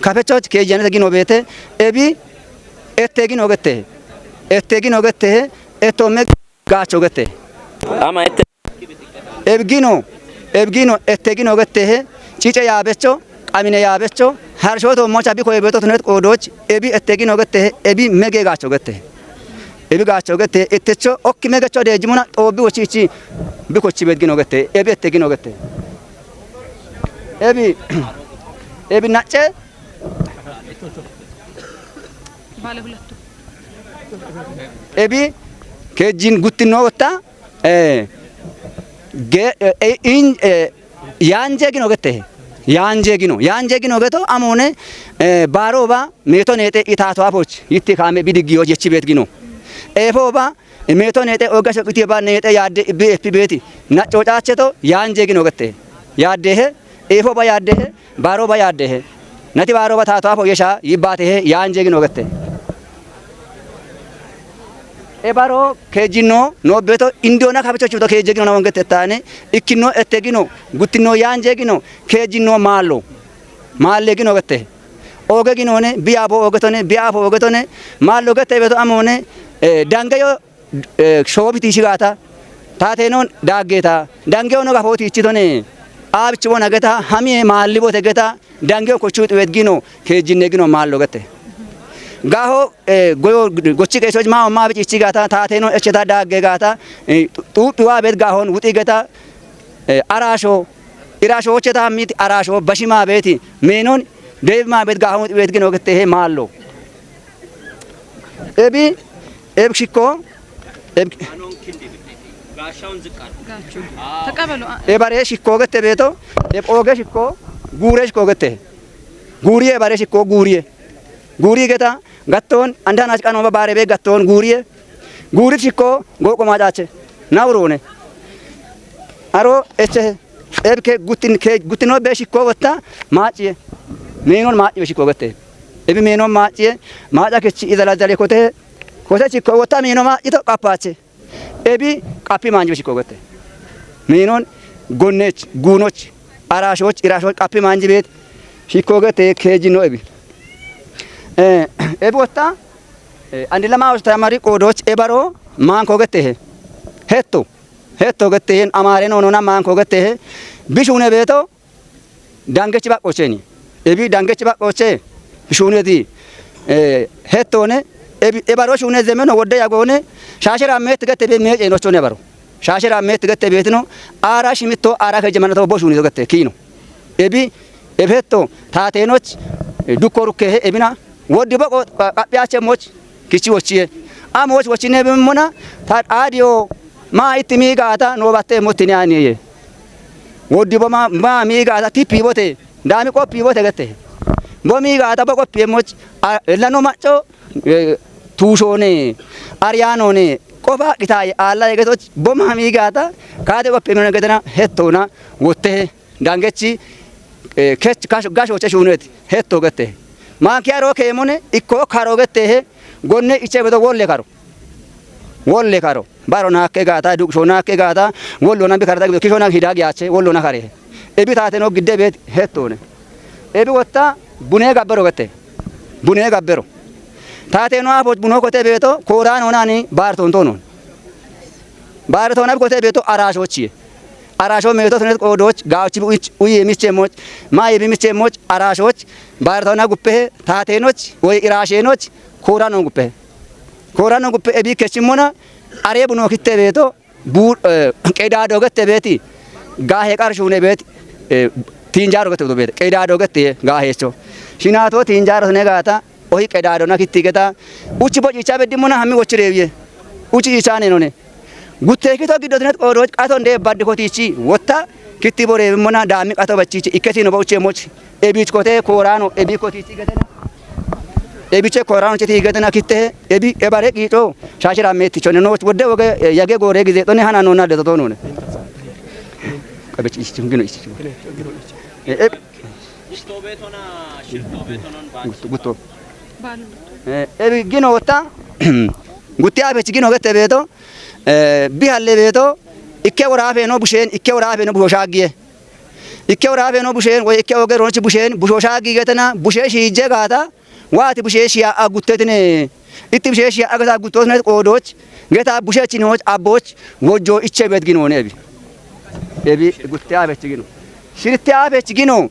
ካፈቾች ከየጀነ ጊኖ ቤት ኤቢ ኤቴ ጊኖ ኦገተ ኤቶሜ ጋቾ ገተ አማ ኤብጊኖ ኤቴጊኖ ገተ ጪጨ ያበቾ ቃሚኔ ያበቾ ሀርሾቶ ሞቻ ቢኮ የቤቶ ትነት ቆዶች ኤቢ ኤቴጊኖ ገተ ኤቢ መጌ ጋቾ ገተ እትቾ ኦኪ መገቾ ደጅሙና ጦቢ ወቺቺ ቢኮቺ ቤትጊኖ ገተ ኤቢ ኤቴጊኖ ገተ ኤቢ ናጨ ባለ ሁለቱ ኤቢ ከጂን ጉትኖ ወጣ ያንጀ ግኖ ገተ ያንጀ ግኖ ገቶ አሞነ ባሮባ ሜቶ ነጤ ኢታቶ አፎች ይቲ ካሜ ቢድጊዮች የቺ ቤት ግኖ ኤፎባ ሜቶ ነጤ ኦጋሽ ቁቲ ባ ነጤ ያደ ቢኤፍ ቤቲ ናጮጫቸቶ ያንጀ ግኖ ገተ ያደሄ ኤፎባ ያደሄ ባሮባ ያደሄ ነቲ ባሮባ ታቶ አፎ የሻ ይባቴ ያንጀ ግኖ ገተ ኤባሮ ከጂኖ ኖቤቶ ኢንዶና ካበቾቹ ቶ ከጀግኖ ነው ወንገት ታኔ ኢኪኖ እተጊኖ ጉትኖ ያንጀጊኖ ከጂኖ ማሌ ጊኖ ገተ ኦገጊኖኔ ቢያቦ ኦገቶኔ ቢያፎ ኦገቶኔ ማሎ ገተ ቤቶ አሞኔ ዳንገዮ ሾቢቲ ሽጋታ ታቴኖን ዳጌታ ዳንገዮ ነው ጋፎቲ እቺቶኔ አብች ወና ገታ ሀሚ ማሊቦ ተገታ ዳንገዮ ኮቹ ጥዌት ጊኖ ከጂኔ ጊኖ ማሎ ገተ ጋሆ ጎዮ ጎቺ ከሶች ማማ ብጭ ጋታ ታቴኖ እቸታ ዳገ ጋታ ጡጥዋ ቤት ጋሆን ውጢ ገታ አራሾ ኢራሾ እቸታ ሚት አራሾ በሽማ ቤት ሜኖን ዴቭማ ቤት ጋሆን ቤት ግን ወገተ ይሄ ማሎ ኤቢ ኤብሽኮ ጋሻውን ዝቃል ተቀበሉ ኤባሬ ሽኮ ገተ ቤቶ ኤቆገ ሽኮ ጉሬሽ ኮገተ ጉሪዬ ባሬ ሽኮ ጉሪ ገታ ጋቶን አንዳናች ቀኖ ባሬ ቤ ጋቶን ጉሪ ሽኮ ጎቆ ማጫቸ ናውሮኔ አሮ እቸ ኤብከ ጉትኖ በሽኮ ወጣ ማጭየ ሜኖን ማጭ በሽኮ ገተ ኤቢ ሜኖን ማጭየ ማጫ ከቺ ይዘላዘለ ኮቴ ሽኮ ወጣ ሜኖ ማጭቶ ቃፓቸ ኤቢ ቃፒ ማንጅ በሽኮ ገተ ሜኖን ጎኔች ጉኖች አራሾች ኢራሾች ቃፒ ማንጅ ቤት ሽኮ ገተ ከጂኖ ኤቢ ኤቦታ አንድ ለማውስ ተማሪ ቆዶች ኤባሮ ማንኮ ገተ ሄቶ ገተ አማሬ ነውና ማንኮ ገተ ቢሹኔ ቤቶ ዳንገች ባቆቼኒ ኤቢ ዳንገች ባቆቼ ቢሹኔቲ ሄቶኔ ኤቢ ኤባሮ ሹኔ ዘመን ወደ ያጎኔ ሻሽራ ሜት ገተ ቤ ሜጭ ኖቾ ነበሩ ሻሽራ ሜት ገተ ቤት ነው አራሽ ሚቶ አራ ከጀመነቶ ቦሹኔ ገተ ኪኖ ኤቢ ኤፌቶ ታቴኖች ዱኮሩከ ኤቢና ወዲ በቆ ቃጲያቸ ሞች ኪቺ ወቺ አሞች ወቺኔ በመና ታዲዮ ማ ኢትሚ ጋታ ኖባቴ ሞትኒያኒ ወዲ በማ ሚጋታ ቲፒ ቦቴ ዳሚ ቆፒ ቦቴ ገተ bomi gata bako piemoch lano macho tushone arianone koba kitai alla egetoch boma mi gata kade ko pemena gedana hetona wotte dangechi kech gasho cheshunet hetto gete ma kyaro kemone ikko kharo gete gonne iche bedo wolle karo barona ke gata duk shona ke gata wollona bi karda kishona hidagi ache wollona kare ebi taateno gidde bet hetone ebi wotta bune gabbero taateno apot buno kote beto koran onani barton tonon barton kote beto arasho meto tnet kodoch gaawchi uyi michemoch mai bi michemoch arashoch barton guppe taatenoch oy irashenoch koran guppe ebi kechimona are buno kitte beto bu qedado gette beti gahe qarshune beti tinjaro gette do beti qedado gette gahecho shinato tinjaro ne gata ohi qedado na kitti geta uchi boji chabedi mona hami wochirebiye uchi chane none gutte kito gidotnet qodoj qato nde badde kotichi wotta kitti bore mona dami qato bachichi iketi no bauche moch ebich kote korano ebi kotichi getena ebiche korano cheti getena kitte ebi ebare qito shashira metti chone no wodde woge yage gore gize tone hana nona de to none kabechi chungino ichi gutto ebi gino wotta gutti abech gino gette beto bi halle beto ikke warafe no bushen ikke warafe no bushoshaagiye ikke warafe no bushen wo ikke woge ronchi bushen bushoshagi getena bushe shije gata waati bushe shiya aguttetine itti bushe shiya agata guttosne qodoch geta bushe chinoch aboch wojo iche bet gino ne ebi gutti abech gino shirti abech gino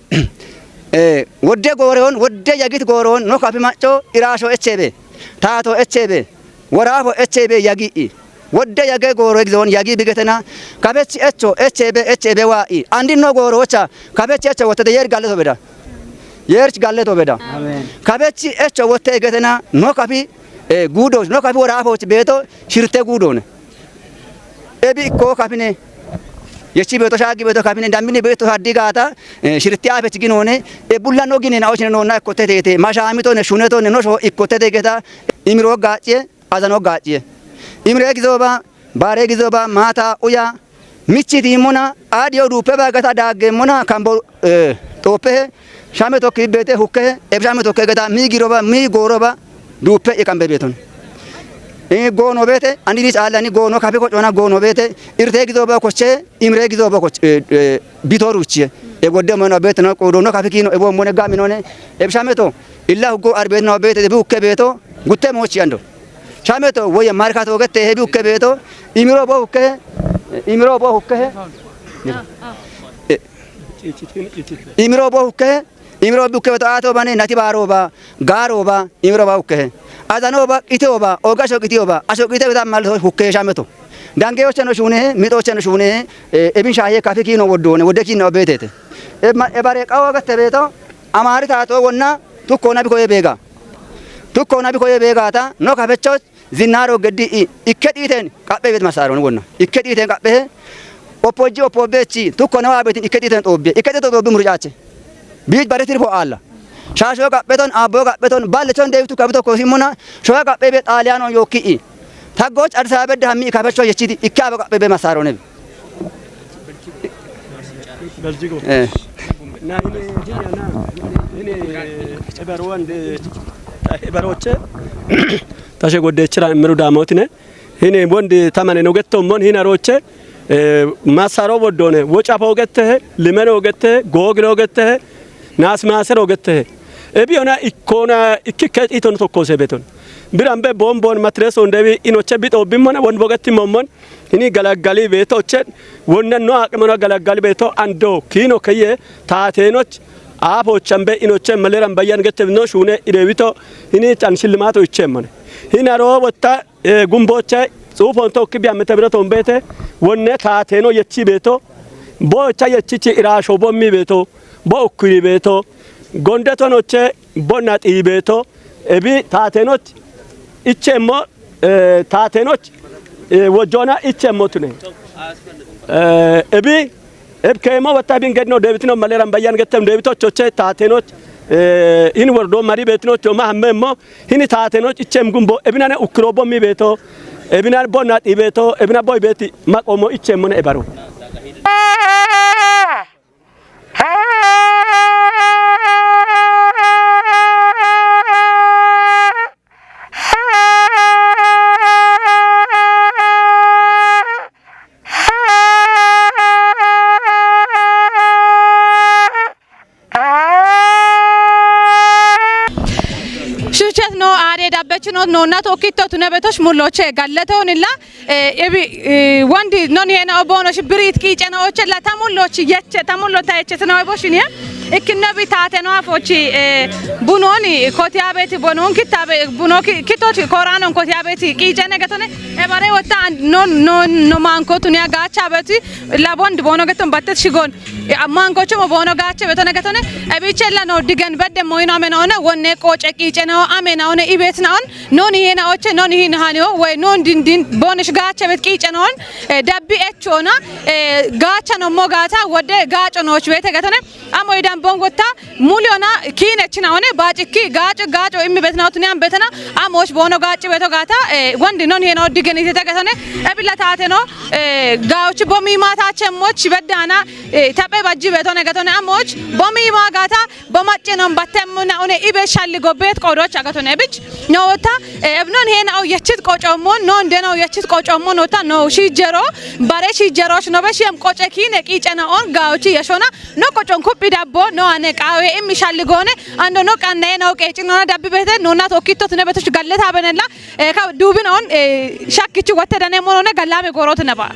wodde goron wodde yagit goron no kapi macho irasho echebe tato echebe warafo echebe yagi wodde yage goro egzon yagi bigetena kabechi echo echebe wa andi no goro ocha kabechi echo wotte yer galle to beda amen kabechi echo wotte getena no kapi gudo no kapi warafo beto shirte gudone ebi ko kapine yechi beto shagi beto kapine dambini beto haddi gata shirti afech ginone e bullano gine na ochine no na kote tete mashami to ne shune to ne no so ikote de geta imiro gache azano gache imre gizoba bare gizoba mata uya michiti mona adio rupe ba gata dagge mona kambo tope shame to kibete hukke e shame to kegata mi giroba mi goroba rupe e kambe beton gono bete andini alani gono kape ko jona gono bete irte gizoba koche imre gizoba koche bitoruchi e godde mono bete no ko dono kape kino e bo mone gaminone e shame to illa hugo arbe no bete de bukke beto gutte mochi ando shame to woye markato gette hebi ukke beto imiro bo ukke imiro bo ukke imiro bukke beto ato bane nati baroba garoba imiro ba ukke adanoba itoba ogasho kitioba asho kite beta mal ukke shame to dange ochano shune mito ochano shune ebin shaye kafe kino wodone wodde kino betete e bare qawo gette beto amari tato wonna tukko nabi koye bega ta no kafecho zinaro gedi ikkediten qabbe bet masaro wonna ikkediten qabbe opobechi tukko na wabeti ikkediten tobbe ikkedito tobbe murjaache bij baretir fo alla shasho qabbeton abo qabbeton balchon devitu kabito ko simona shoya qabbe bet aliano yokki tagoch arsa bedde hammi kafecho yechiti ikkaba qabbe be masaro ne beljigo na ine ebarwan de ebaroche tashe godechira emru damotine hine bondi tamane no getto mon hina roche masaro wodone wochapo gette limeno gette goglo gette nas masero gette ebiona ikona ikike iton tokkose beton birambe bombon matres ondebi inoche bito bimmona won bogatti momon hini galagali beto che wonna no aqmono galagali beto ando kino keye taatenoch apo chambe inoche maleran bayan gette no shune idebito hini tan shilmato ichemone hina ro wotta gumboche sufon tokki bi amete birato ombete wonne taateno yechi beto bo cha yechi irasho bommi beto bo ukuri beto gondeto noche bonati beto ebi taatenoch ichemmo taatenoch wojona ichemmo tune ebi ebkemo watta bin gedno debitino maleran bayan gettem debito choche taatenoch hin wordo mari betno choma hammemo hin taateno ichem gumbo ebinane ukrobo mi beto ebinar bona ibeto ebina boy beti makomo ichemo ne ebaro dabbechino nonna tokkitto tune betosh mulloche galletonilla ebi wandi non hena obono shibrit kiicena ochella tamullochi yeche tamullota yechetno oboshini ikkinno bitateno afochi bunoni kotiabeti bonon kitabe bunoki kitoti koranon kotiabeti kiicene gatone ebare wota no manko tunia gacha beti labond bono gaton batet shigon manko chomo bono gacha betone gatone ebichella no digen bedde moyno menone wonne qoce kiiceno amena one ibet naon non hena oche non hin hanio way non din bonish gacha bet kiicenon dabbi echona gacha no mogata wode gacho noch bete gatone amo idan bongotta muliona kine china one bachiki gacho immi betna tuniam betena amosh bono gachi beto gata wandi non hena digeni tete gatone ebilla tateno gaochi bomi mata chemoch bedana tabe bajji betone gatone amoch bomi ma gata bomaccenon batemuna one ibe shalli gobet qodoch gatone bich nota ebnon hena o yechit qochomon non deno yechit qochomon nota no shijero bare shijerosh no beshem qoche kine qiicena on gaochi yeshona no qochon kubi dabbo no ane qawe immi shalli gone ando no qanne no qeecino dabbi bete nona tokkitto tune betosh galleta benella ka dubin on shakkichi wotte dane monone gallame gorot neba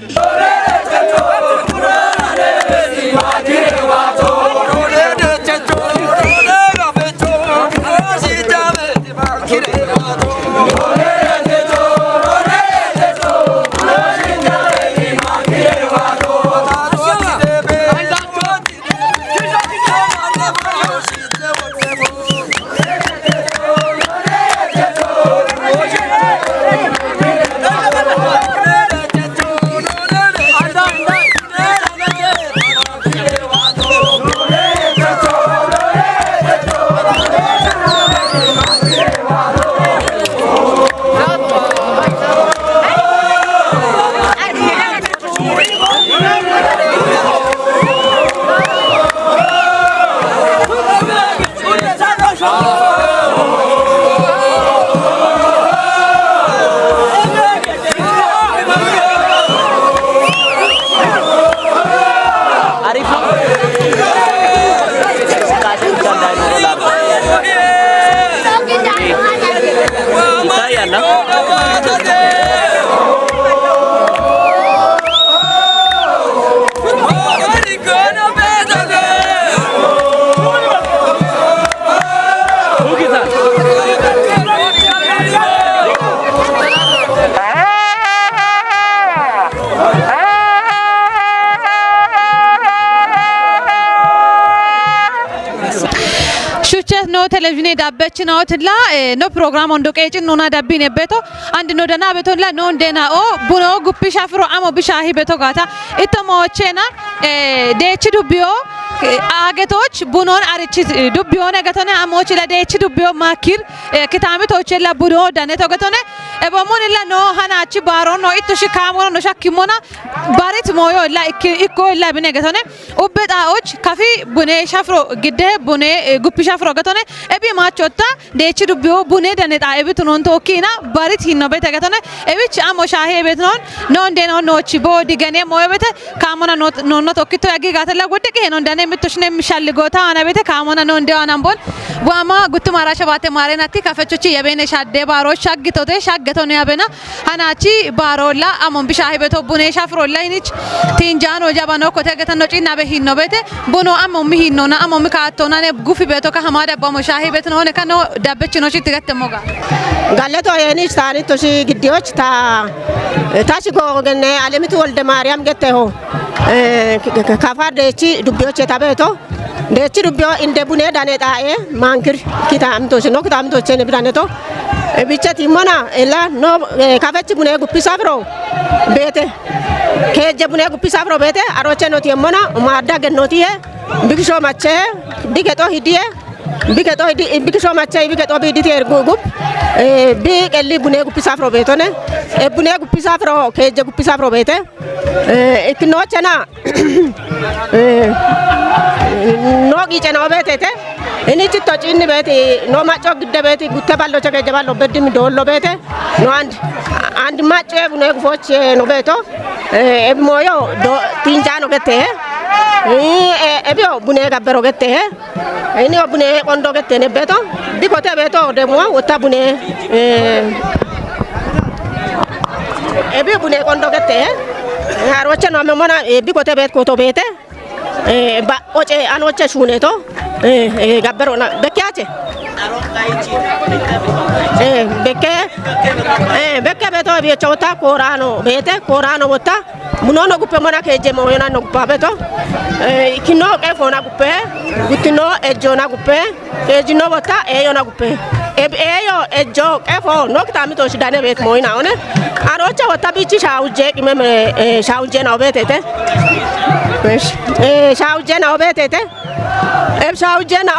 televizhine dabbechina otilla no program ondo qeecin nona dabbine beto and no dana beto la non dena o buno guppi shafro amo bishahi beto gata itomo ochena dechi dubbio agetoch bunon arichi dubbio ne gatone amoch la dechi dubbio makir kitami tochella buno dane to gatone ebo monilla no hanachi baro no itushi kamono no shakkimona barit moyo la ikko la bine gatone ubbeta och kafi bune shafro gidde bune guppi shafro gatone ebi machotta dechi dubbio bune dane ta ebi tunon tokkina barit hinno bete gatone ebi amo shahe betnon non deno no chibo digane moyo bete kamona no tokkito yagi gatala godde ke non dane mitoshne mishalligota ana bete kamona non de anambon wama guttu marasha bate marenati kafechochi yebene shadde baro shaggitote shaggetone yabena hanachi barolla amon bishahi beto bune shafrolla inich tinjano jabano kote gatano cinna be hinno bete buno amon mi hinno na amon mi kaatona ne gufi beto ka hamada bamo shahi beto no ne kano dabbechino chi tigatte moga galleto yeni stani to shi gidioch tashi go genne alemitu wolde mariam gette ho kafar de chi dubbio che tabeto de chi dubbio inde bune dane tae mankir kita am to no kita am to chene bidane to e bichati mona ela no kafechi bune guppi sabro bete keje bune guppi sabro bete aroche no ti mona marda gennoti e bigsho mache digeto hidie biketo bikisho macha biketo biditi ergugub bi kelli bune gupisa fro betone e bune gupisa fro keje gupisa fro bete ikno chana no gi chana betete ini chitto chinni beti no macho gidde beti gutte ballo chake jaballo beddim dollo bete no and macho bune gufoche no beto e moyo do tinjano gete e bio bune gabbero gete ini bune kondo gete ne beto dikote beto de mo wota bune e bio bune kondo gete haroche no memona e dikote bet ko to bete ba oche anoche shuneto gabbero na bekiache bekke beto bi chota korano bete korano wota munono guppe mona keje mo yona no guppe beto kino ke fona guppe gutino ejona guppe ejino wota eyona guppe eyo ejo ke fo no kitami to shidane bet mo ina one arocha wota bichi shauje kimeme shauje na betete shauje na betete shauje na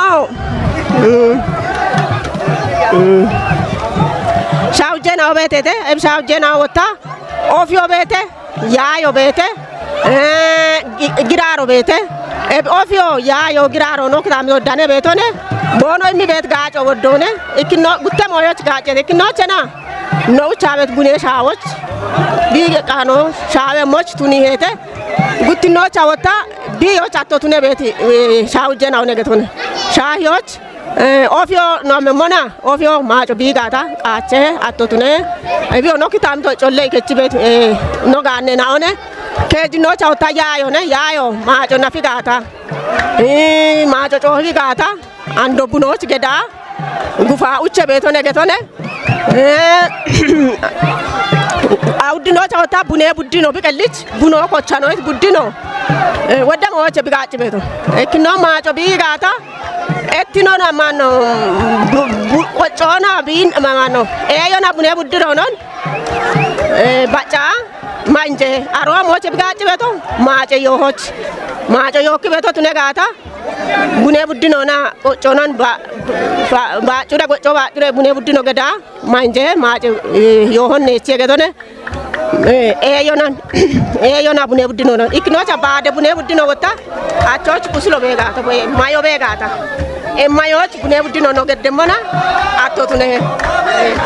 shauje na betete shauje na wota ofio bete yayo bete giraro bete ofio yayo giraro no kitami dane betone bono mi bet gacho wodone ikino gutte moyo gache ikino chena no chabet gune shawot bi kano shawe moch tuni hete guttino chawota bi yo chatto tune beti shawje na one getone shahyoch ofio no memona ofio macho bi gata ache atotune bi no kitam to cholle kechibet no ganne na one keji no chawta yayo ne yayo macho na figata macho cho figata ando buno chigeda gufa uche betone getone audino chawta bune buddino bikelich buno ko chano buddino wadda mo che bigachi beto ekino macho bigata etino na mano ko chona bin mano eyo na bune buddino non bacha manje aro mo che bigachi beto macho yo hoch macho yo ki beto tune gata bune buddino na ko chonan ba chura ko choba chura bune buddino gada manje macho yo honne che gedone eyo na bune buddino non ikno cha baade bune buddino wota a choch kusulo bega to mayo bega ta e mayo bune buddino no gedde mona atotune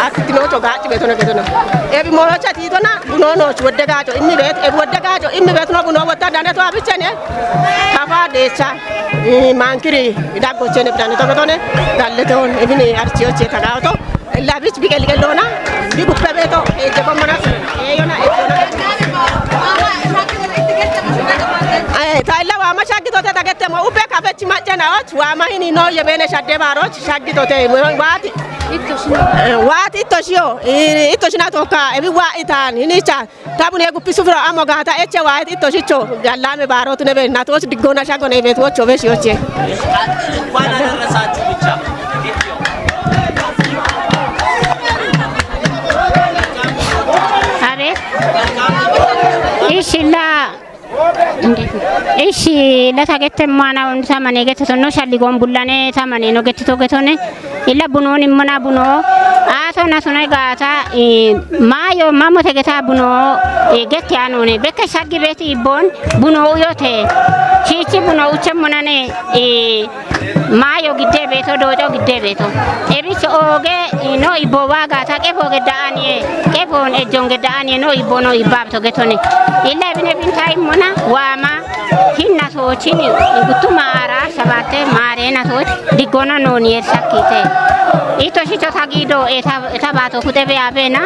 atino to gaati be to no gedona e bi mo cha ti to na buno no wodde gaato immi bet e wodde gaato immi bet no buno wota dane to abicene kafa de cha mankiri daggo cene dane to gedone dalle to e bini arcio che tagato la bich bi kel gelona bi bu pebeto e je ko mona e yona e tailla wa ma shagito te tagette mo ube ka fecci majjana o wa ma hini no yebene shadde baro shagito te wati toshio itoshina to ka e bi wa itan hini cha tabune gu pisufro amoga ta eche wa itoshicho gallame baro tune be na to digona shagone be to chove shi oche ishilla ishi la tagette mana on samane gette to no shalli gon bullane samane no gette to getone illa bunoni mana buno ato na sunai gata mayo mamo tegeta buno gette anone bekke shaggi beti bon buno yote chichi buno uche monane mayo gidde beto dojo gidde beto ebi so oge no ibo waga ta ke boge danie ke bon e jonge danie no ibo no ibab to getone illa bine bin tay mona wama hinna so chini gutuma ara sabate mare na so digona no ni sakite ito shicho tagido eta bato kutebe abena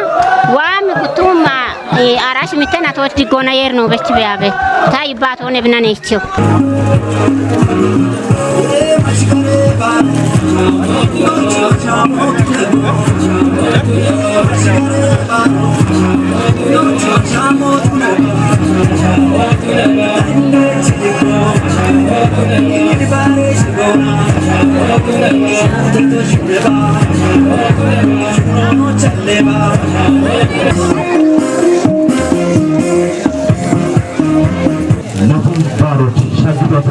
wami gutuma arash mitena to digona yerno bechibe abe tay bato ne binane icho Napun Barot ሻግቶተ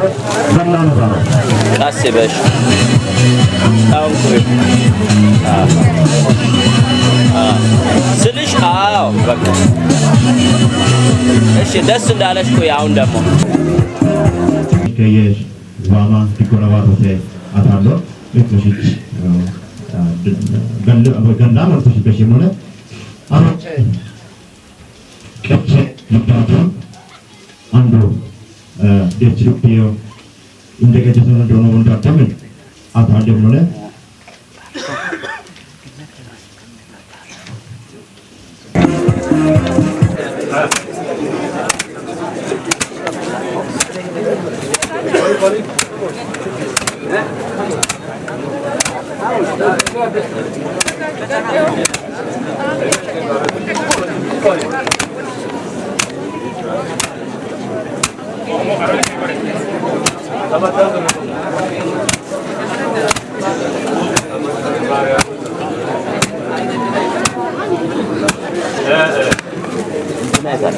ዘላኑ ባሮ ቀስ በሽ ታውቁ ስልሽ አዎ በቃ እሺ ደስ እንዳለሽ ቆይ አሁን ደግሞ ከየ ዋማ ዲኮራባሮቴ አታሎ ለቶሽች ገንዳ ወርቶሽ በሽሞነ አሮጨ ከቸ ይባቱ አንዱ ዴችሩፒዮ እንደገጀሰነ እንደሆነ ወንዳተም አታደም ነው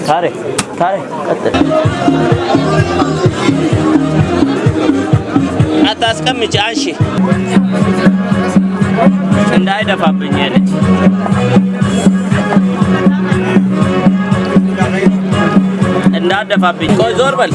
ታሬ አታስቀምጪ አንሺ እንዳይደፋብኝ ያለች እንዳደፋብኝ ቆይ ዞር በል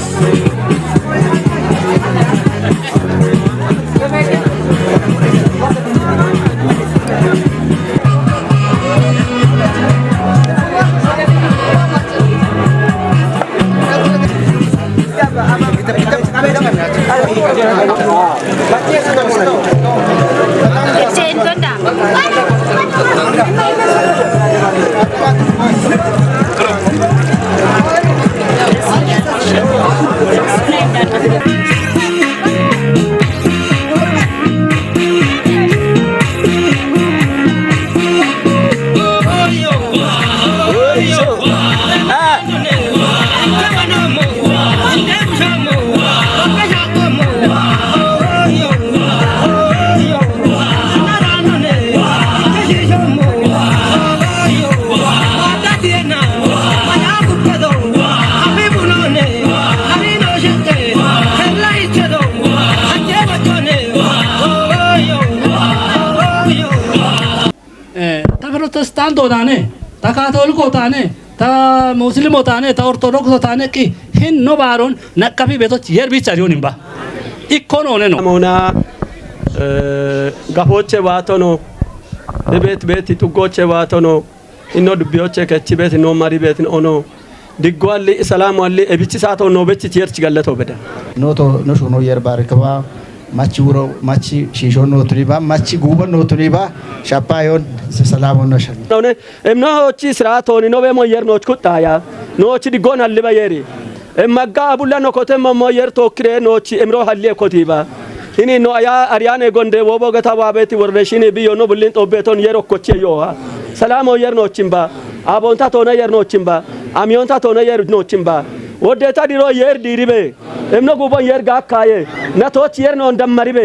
ፕሮቴስታንት ሆታኔ ታ ካቶሊክ ሆታኔ ታ ሙስሊም ሆታኔ ታ ኦርቶዶክስ ሆታኔ ቂ ሂን ኖ ባሮን ነቀፊ ቤቶች የርቢቻ ሊሆን ይምባ ኢኮኖኔ ነው መውና ጋፎቼ ባቶኖ ቤት ጡጎቼ ባቶኖ ኢኖ ዱቢዮቼ ከቺ ቤት ኖ ማሪ ቤት ኦኖ ድጓሊ ሰላም ዋሊ እብቺ ሳቶ ኖ በቺ የርች ገለቶ በዳ ኖቶ ነሹ ኖ የርባርከባ ማቺ ውሮ ማቺ ሺሾኖ ትሪባ ማቺ ጉበኖ ትሪባ ሻፓዮን ሰላም ነው ሸ ነውነ እምኖቺ ስራቶኒ ኖ በሞ የርኖች ኩጣያ ኖቺ ዲጎን አልባ የሪ እመጋ ቡላ ኖ ኮተም ሞ የር ቶክሬ ኖቺ እምሮ ሀሊ ኮቲባ ኢኒ ኖ ያ አሪያኔ ጎንደ ወቦ ገታባ ቤት ወርደሽኒ ቢዮ ኖ ቡሊን ጦቤቶን የሮኮቼ ዮሃ ሰላም የርኖችምባ አቦንታ ቶነ የርኖችምባ አሚዮንታ ቶነ የርኖችምባ ወደታ ዲሮ የር ዲሪቤ እምኖ ጉቦ የር ጋካዬ ነቶች የር ነው እንደመሪቤ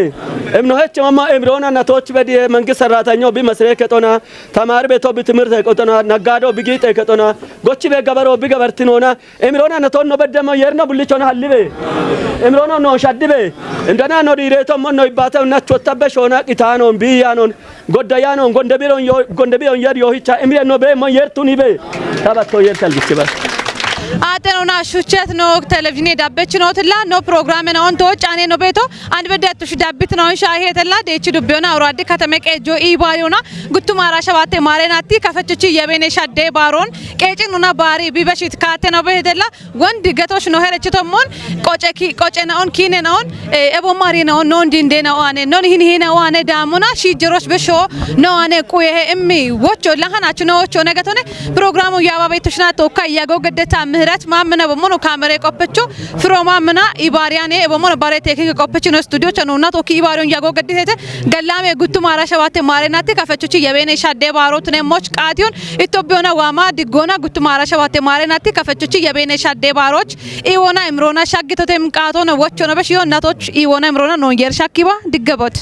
እምኖ ሄች ማማ እምሮና ነቶች በዲ መንግስት ሰራተኛው ቢመስሬ ከጦና ተማሪ ቤቶ ቢትምርት ከጦና ነጋዶ ቢጊጤ ከጦና ጎቺ በገበሮ ቢገበርቲኖና እምሮና ነቶን ነው በደማ የር ነው ብልቾና ሀሊቤ እምሮና ነው ሻዲቤ እንደና ነው ዲሬቶ ሞኖ ይባተው ናቾታበ ሾና ቂታኖን ቢያኖን ጎዳያኖን ጎንደቢዮን የር ዮሂቻ እምሬ ነው በሞ የር ቱኒቤ ታባቶ የር ተልብችባ አተኖና ሹቸት ነው ቴሌቪዥን ዳበች ነው ትላ ነው ፕሮግራም ነው አንተ ወጫኔ ነው ቤቶ አንድ በዳትሽ ዳብት ነው ሻሄ ተላ ዴች ዱቢዮና አውራዲ ከተመቀ ጆ ኢባሪዮና ጉቱ ማራሻባቴ ማሬናቲ ከፈችቺ የቤኔ ሻዴ ባሮን ቄጭኑና ባሪ ቢበሽት ካተ ነው በሄደላ ወንድ ገቶሽ ነው ሄረችቶሞን ቆጨናውን ኪኔናውን ኤቦ ማሪ ነው ነው እንዲንዴ ነው አኔ ነው ይሄን ነው አኔ ዳሙና ሺጀሮች በሾ ነው አኔ ቆየ እሚ ወቾ ለሃናቹ ነው ወቾ ነገቶነ ፕሮግራሙ ያባቤቶሽና ተወካ ያጎገደታ ምህረት ማምነ በመኖ ካሜራ ቆপቾ ፍሮ ማምና ኢባሪያኔ በመኖ ባሬ ቴክኒክ ቆपच ነው ስቱዲዮ ቸኖና ቶኪ ኢባሪዮን ያጎገደተ ገላሜ ጉቱ ማራሻባቴ ማሬናቲ ከፈቾች የቤኔ ሻዴ ባሮት ነሞች ቃቲዮን ኢትዮጵያና ዋማ ዲጎና ጉቱ ማራሻባቴ ማሬናቲ ከፈቾች የቤኔ ሻዴ ባሮች ኢዎና እምሮና ሻግቶቴም ቃቶ ነው ወቾ ነው በሽዮ እናቶች ኢዎና እምሮና ነው የርሻኪባ ድገቦት